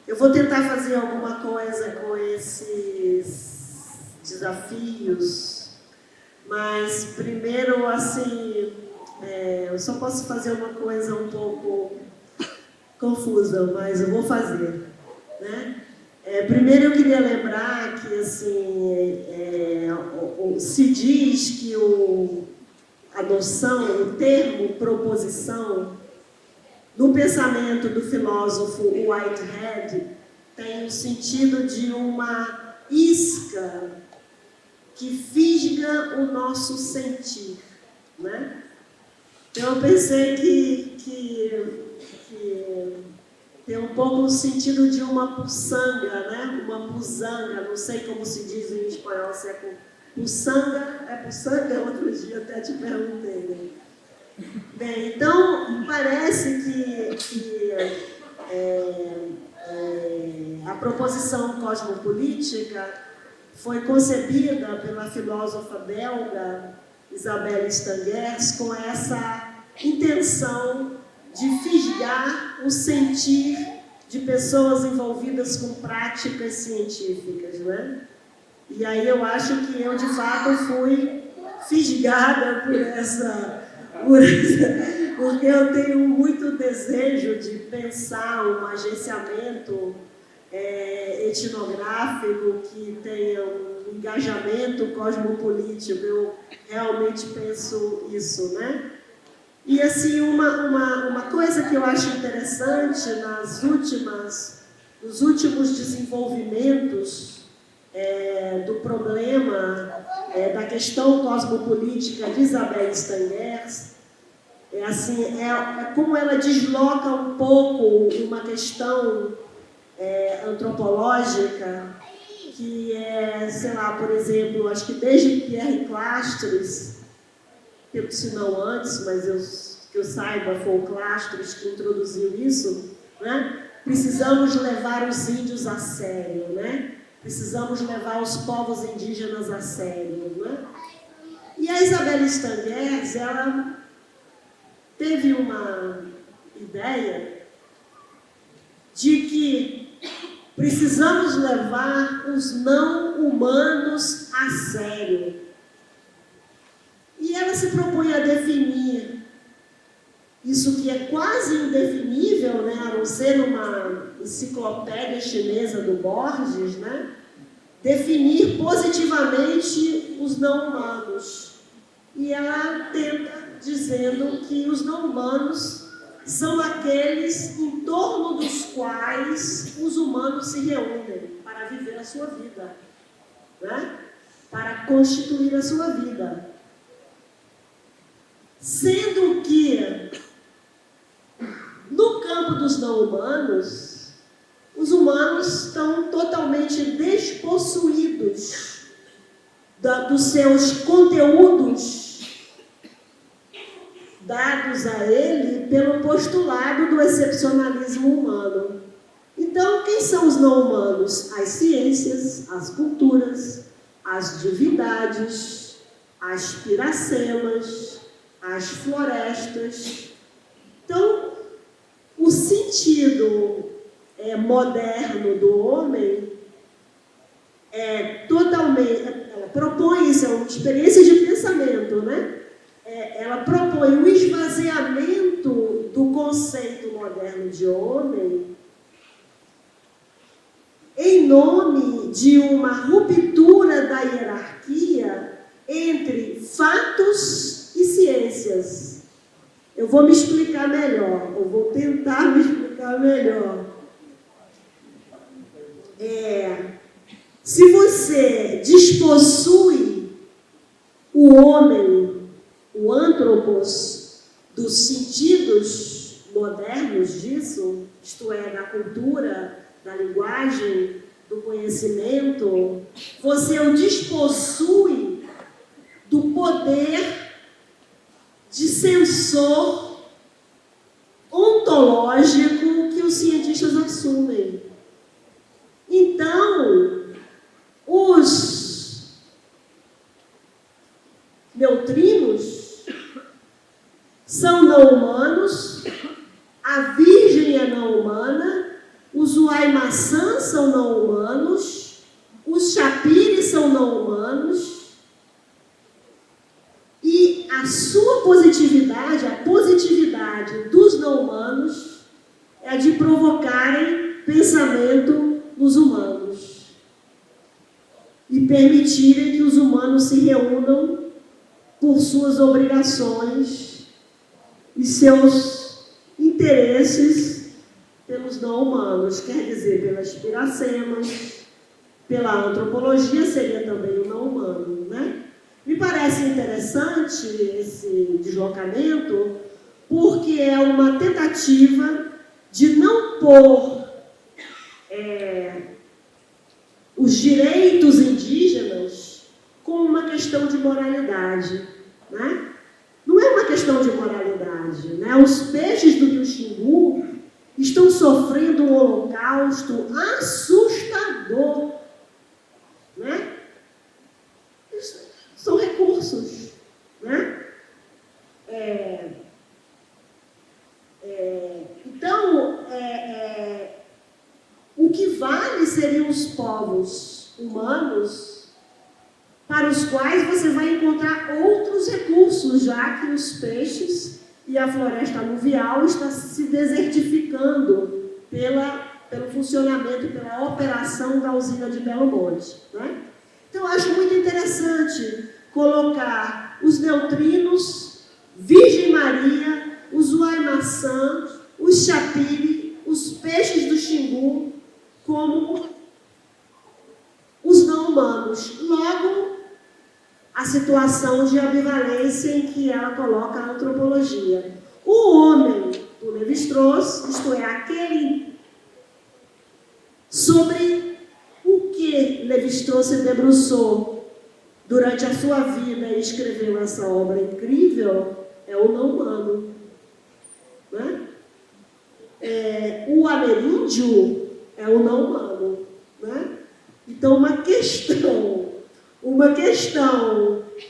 Eu vou tentar fazer alguma coisa com esses desafios, mas primeiro, assim, eu só posso fazer uma coisa um pouco confusa, mas eu vou fazer, né? Primeiro eu queria lembrar que assim, se diz que a noção, o termo proposição, no pensamento do filósofo Whitehead, tem o sentido de uma isca que fisga o nosso sentir, né? Então eu pensei que tem um pouco o sentido de uma puçanga, né? Uma pusanga, não sei como se diz em espanhol, se é puçanga, é puçanga? Outro dia até te perguntei, né? Bem, então parece que a proposição cosmopolítica foi concebida pela filósofa belga Isabelle Stengers com essa intenção de fisgar o sentir de pessoas envolvidas com práticas científicas, né? E aí eu acho que eu, de fato, fui fisgada porque eu tenho muito desejo de pensar um agenciamento etnográfico que tenha um engajamento cosmopolítico. Eu realmente penso isso, né? E assim, uma coisa que eu acho interessante nos últimos desenvolvimentos do problema da questão cosmopolítica de Isabelle Stengers, é como ela desloca um pouco uma questão antropológica, que é, sei lá, por exemplo, acho que desde Pierre Clastres, se não antes, mas que eu saiba, foi o Clastres que introduziu isso, né? Precisamos levar os índios a sério, né? Precisamos levar os povos indígenas a sério, né? E a Isabelle Stangers, ela teve uma ideia de que precisamos levar os não humanos a sério. E ela se propõe a definir isso que é quase indefinível, né, a não ser uma enciclopédia chinesa do Borges, né, definir positivamente os não humanos. E ela tenta dizendo que os não humanos são aqueles em torno dos quais os humanos se reúnem para viver a sua vida, né? Para constituir a sua vida. Sendo que, no campo dos não humanos, os humanos estão totalmente despossuídos dos seus conteúdos dados a ele pelo postulado do excepcionalismo humano. Então, quem são os não humanos? As ciências, as culturas, as divindades, as piracemas, as florestas. Então, o sentido moderno do homem é totalmente... Ela propõe isso, é uma experiência de pensamento, né? Ela propõe o esvaziamento do conceito moderno de homem em nome de uma ruptura da hierarquia entre fatos e ciências. Eu vou me explicar melhor, eu vou tentar me explicar melhor. Se você despossui o homem, o antropos, dos sentidos modernos disso, isto é, da cultura, da linguagem, do conhecimento, você o despossui do poder de censor ontológico que os cientistas assumem. Então, os neutrinos são não humanos, a Virgem é não humana, os Uai-Maçã são não humanos, os Chapires são não humanos, e a sua positividade, a positividade dos não humanos, é a de provocarem pensamento nos humanos e permitirem que os humanos se reúnam por suas obrigações e seus interesses pelos não humanos, quer dizer, pelas piracemas, pela antropologia seria também o não humano, né? Me parece interessante esse deslocamento, porque é uma tentativa de não pôr os direitos indígenas como uma questão de moralidade, né? Não é uma questão de moralidade, né? Os peixes do Rio Xingu estão sofrendo um holocausto assustador, né? São recursos, né? Então, o que vale seriam os povos humanos para os quais você vai encontrar outros recursos, já que os peixes e a floresta aluvial estão se desertificando pelo funcionamento, pela operação da usina de Belo Monte, né? Então, eu acho muito interessante colocar os neutrinos, Virgem Maria, os Uai-Maçã, os Chapire, os peixes do Xingu, como os não humanos. Logo, a situação de ambivalência em que ela coloca a antropologia. O homem do Lévi-Strauss, isto é, aquele senhor se debruçou durante a sua vida e escreveu essa obra incrível, é o não humano. Né? O ameríndio é o não humano. Né? Então, uma questão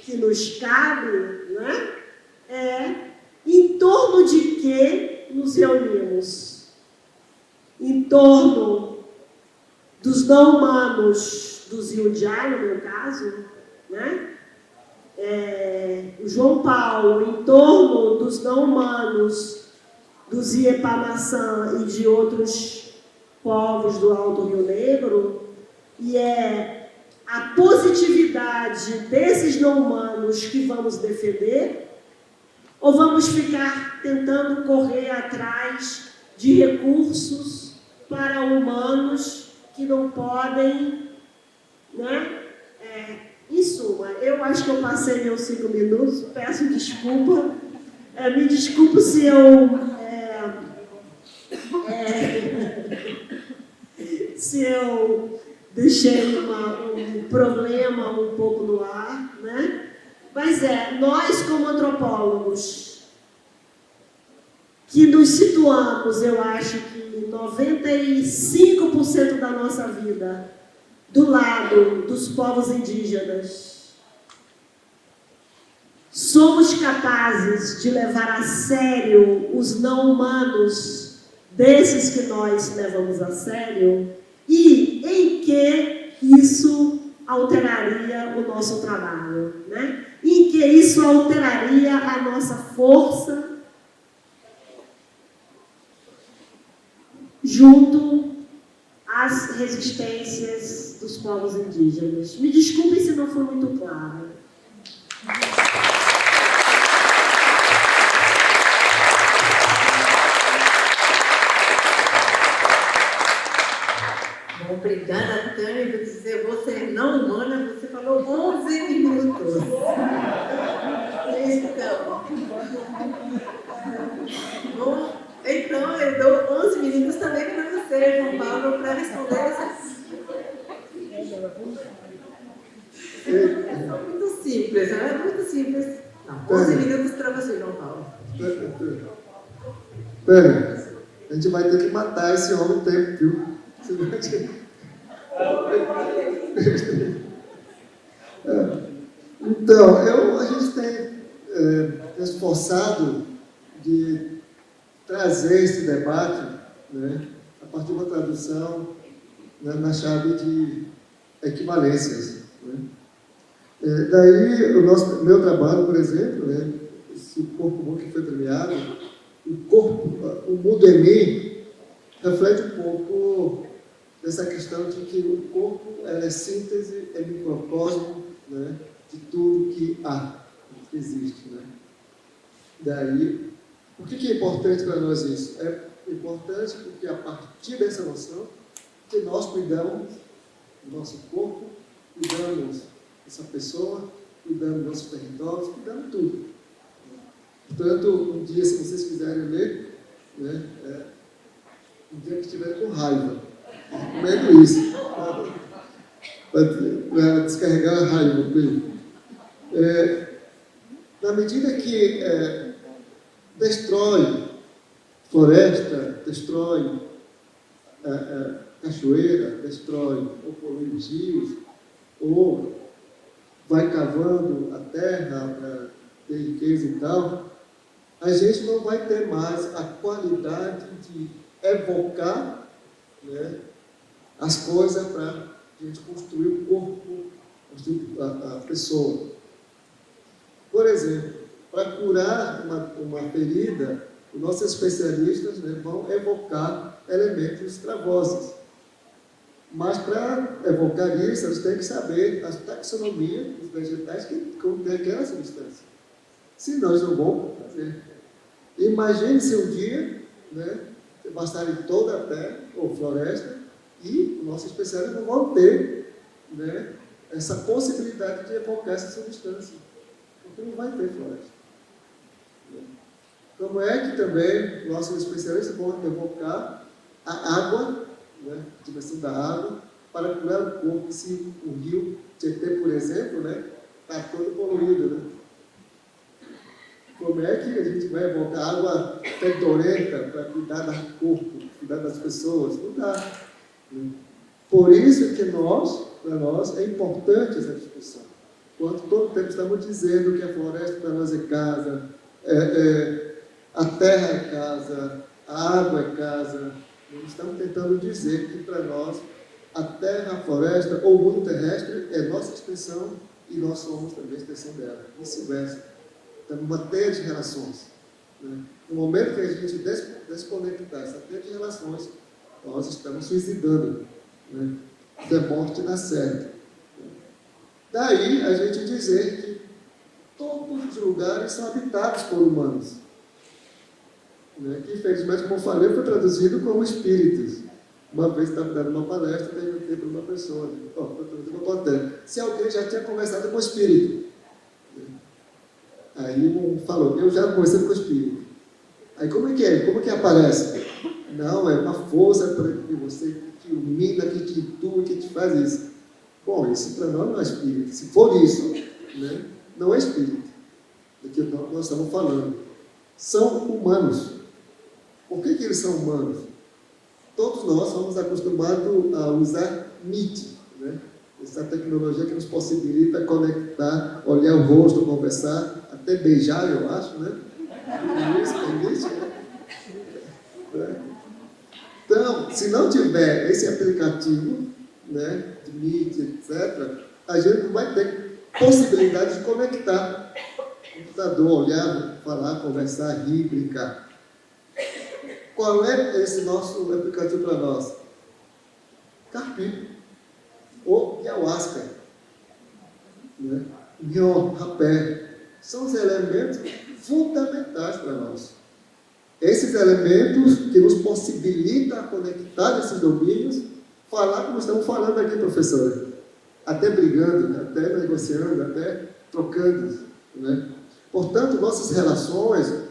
que nos cabe, né, é em torno de que nos reunimos? Em torno dos não humanos do Zindiá, no meu caso, né? O João Paulo, em torno dos não humanos do Ziepamaçã e de outros povos do Alto Rio Negro, e é a positividade desses não humanos que vamos defender, ou vamos ficar tentando correr atrás de recursos para humanos que não podem, né? Em suma, eu acho que eu passei meus 5 minutos, peço desculpa, me desculpo se eu deixei um problema um pouco no ar, né? Mas nós como antropólogos, que nos situamos, eu acho que 95% da nossa vida do lado dos povos indígenas, somos capazes de levar a sério os não humanos desses que nós levamos a sério, e em que isso alteraria o nosso trabalho, né? Em que isso alteraria a nossa força junto às resistências dos povos indígenas. Me desculpem se não foi muito claro. Bom, obrigada, Tânia. Vou dizer, você é não humana, você falou 11 minutos. Então, eu dou 11 minutos também para você, João Paulo, para responder essas. É muito simples, né? Muito simples. Não, 11 minutos para você, João Paulo. Tânia, a gente vai ter que matar esse homem o tempo, viu? Senão a gente... Então, a gente tem esforçado de trazer esse debate, né, a partir de uma tradução, né, na chave de equivalências. Né? Daí, meu trabalho, por exemplo, né, esse corpo bom que foi premiado, o Mudemi reflete um pouco dessa questão de que o corpo é síntese, é microcosmo, né, de tudo que há, que existe. Né? Daí, por que é importante para nós isso? É importante porque, a partir dessa noção, que nós cuidamos do nosso corpo, cuidamos dessa pessoa, cuidamos dos nossos territórios, cuidamos de tudo. Portanto, um dia, se vocês quiserem ler, né, um dia que estiverem com raiva, recomendo isso, para descarregar a raiva. Na medida que destrói floresta, destrói cachoeira, destrói ou polui os rios, ou vai cavando a terra para ter riqueza e tal, a gente não vai ter mais a qualidade de evocar, né, as coisas para a gente construir o corpo, construir a pessoa. Por exemplo, para curar uma ferida, os nossos especialistas, né, vão evocar elementos travosos. Mas para evocar isso, eles têm que saber a taxonomia dos vegetais que contém aquela substância. Senão, eles não vão fazer. Imagine-se um dia, né, bastarem toda a terra ou floresta e os nossos especialistas não vão ter, né, essa possibilidade de evocar essa substância. Porque não vai ter floresta. Como é que também nossos especialistas vão evocar a água, né, a dimensão da água, para curar o corpo. Se o rio Tietê, por exemplo, né, está todo poluído, né? Como é que a gente vai botar água fedorenta para cuidar do corpo, cuidar das pessoas? Não dá. Né? Por isso que para nós, é importante essa discussão. Quando todo tempo estamos dizendo que a floresta para nós é casa, a terra é casa, a água é casa, nós estamos tentando dizer que para nós a terra, a floresta ou o mundo terrestre é nossa extensão e nós somos também a extensão dela, vice-versa. Estamos numa teia de relações. Né? No momento que a gente desconectar essa teia de relações, nós estamos suicidando. Né? Da morte na certa. Daí a gente dizer que todos os lugares são habitados por humanos. Né? Que, infelizmente, como eu falei, foi traduzido como espíritos. Uma vez estava dando uma palestra, perguntei para uma pessoa, se alguém já tinha conversado com o espírito. Aí um falou, eu já conversei com o espírito. Aí como é que é? Como é que aparece? Não, é uma força que você que ilumina, que te intua, que te faz isso. Bom, isso para nós não é espírito. Se for isso, né, não é espírito. Do que nós estamos falando. São humanos. Por que eles são humanos? Todos nós somos acostumados a usar MIT, né? Essa tecnologia que nos possibilita conectar, olhar o rosto, conversar, até beijar, eu acho, né? Isso, né? Então, se não tiver esse aplicativo, né, de Meet, etc., a gente não vai ter possibilidade de conectar o computador, olhar, falar, conversar, rir, brincar. Qual é esse nosso aplicativo para nós? Carpim, ou ayahuasca, né? Nho, rapé, são os elementos fundamentais para nós. Esses elementos que nos possibilitam conectar esses domínios, falar como estamos falando aqui, professora, até brigando, até negociando, até trocando, né? Portanto, nossas relações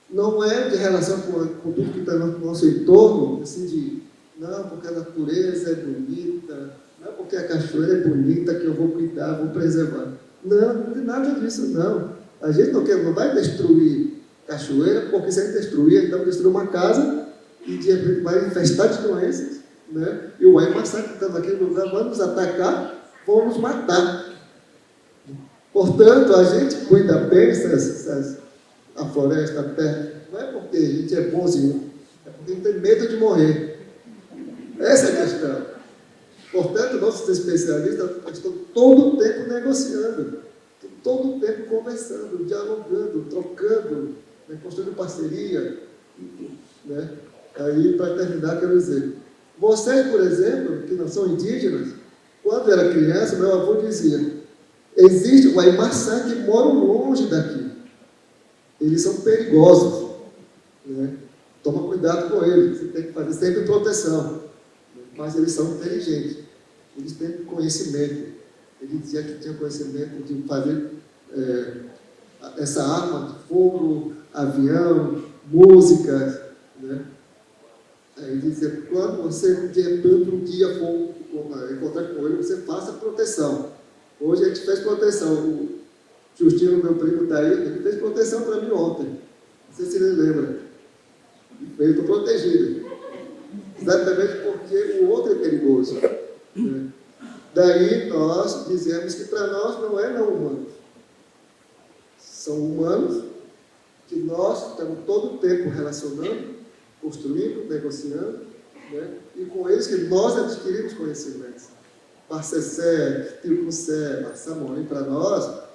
não é de relação com tudo que está no nosso entorno, assim de, não, porque a natureza é bonita, não é porque a cachoeira é bonita que eu vou cuidar, vou preservar. Não, não tem nada disso, não. A gente não vai destruir cachoeira, porque se a gente destruir, então destruir uma casa e de repente vai infestar de doenças, né? E o Aimaçã que está naquele lugar vai nos atacar, vão nos matar. Portanto, a gente cuida bem a floresta, a terra, não é porque a gente é bonzinho, é porque a gente tem medo de morrer. Essa é a questão. Portanto, nossos especialistas estão todo o tempo negociando, todo o tempo conversando, dialogando, trocando, né, construindo parceria. Né? Aí, para terminar, quero dizer, vocês, por exemplo, que não são indígenas, quando era criança, meu avô dizia, existe o Aimaçã que moram longe daqui. Eles são perigosos. Né? Toma cuidado com eles, você tem que fazer sempre proteção. Mas eles são inteligentes, eles têm conhecimento. Ele dizia que tinha conhecimento de fazer essa arma de fogo, avião, músicas. Né? Aí ele dizia, quando você de repente um dia for encontrar com ele, você faça proteção. Hoje a gente fez proteção. O Justino, meu primo, está aí, ele fez proteção para mim ontem. Não sei se ele lembra. Eu estou protegido. Exatamente porque o outro é perigoso. Né? Daí nós dizemos que para nós não é não humanos. São humanos que nós estamos todo o tempo relacionando, construindo, negociando, né? E com eles que nós adquirimos conhecimentos. Barcessé, Tirucussé, Massamori, para nós,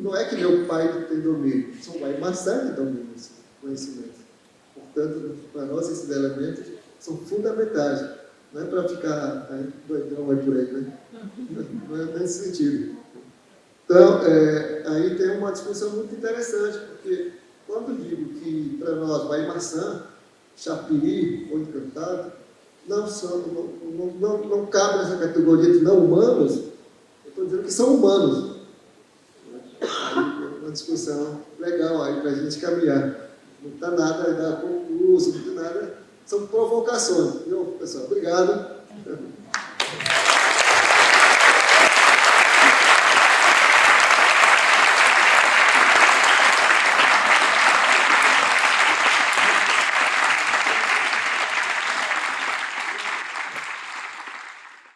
não é que meu pai tem domínio, são o Aimaçã que domina esse conhecimento. Portanto, para nós esses elementos são fundamentais. Não é para ficar doidão aí por aí, né? Não é nesse sentido. Então, aí tem uma discussão muito interessante, porque quando digo que para nós o Aimaçã, Chapiri ou Encantado, não cabe nessa categoria de não humanos, eu estou dizendo que são humanos. Aí uma discussão legal aí para a gente caminhar. Não está nada ainda concluso, não tem nada. São provocações. Viu, pessoal? Obrigado. Obrigado.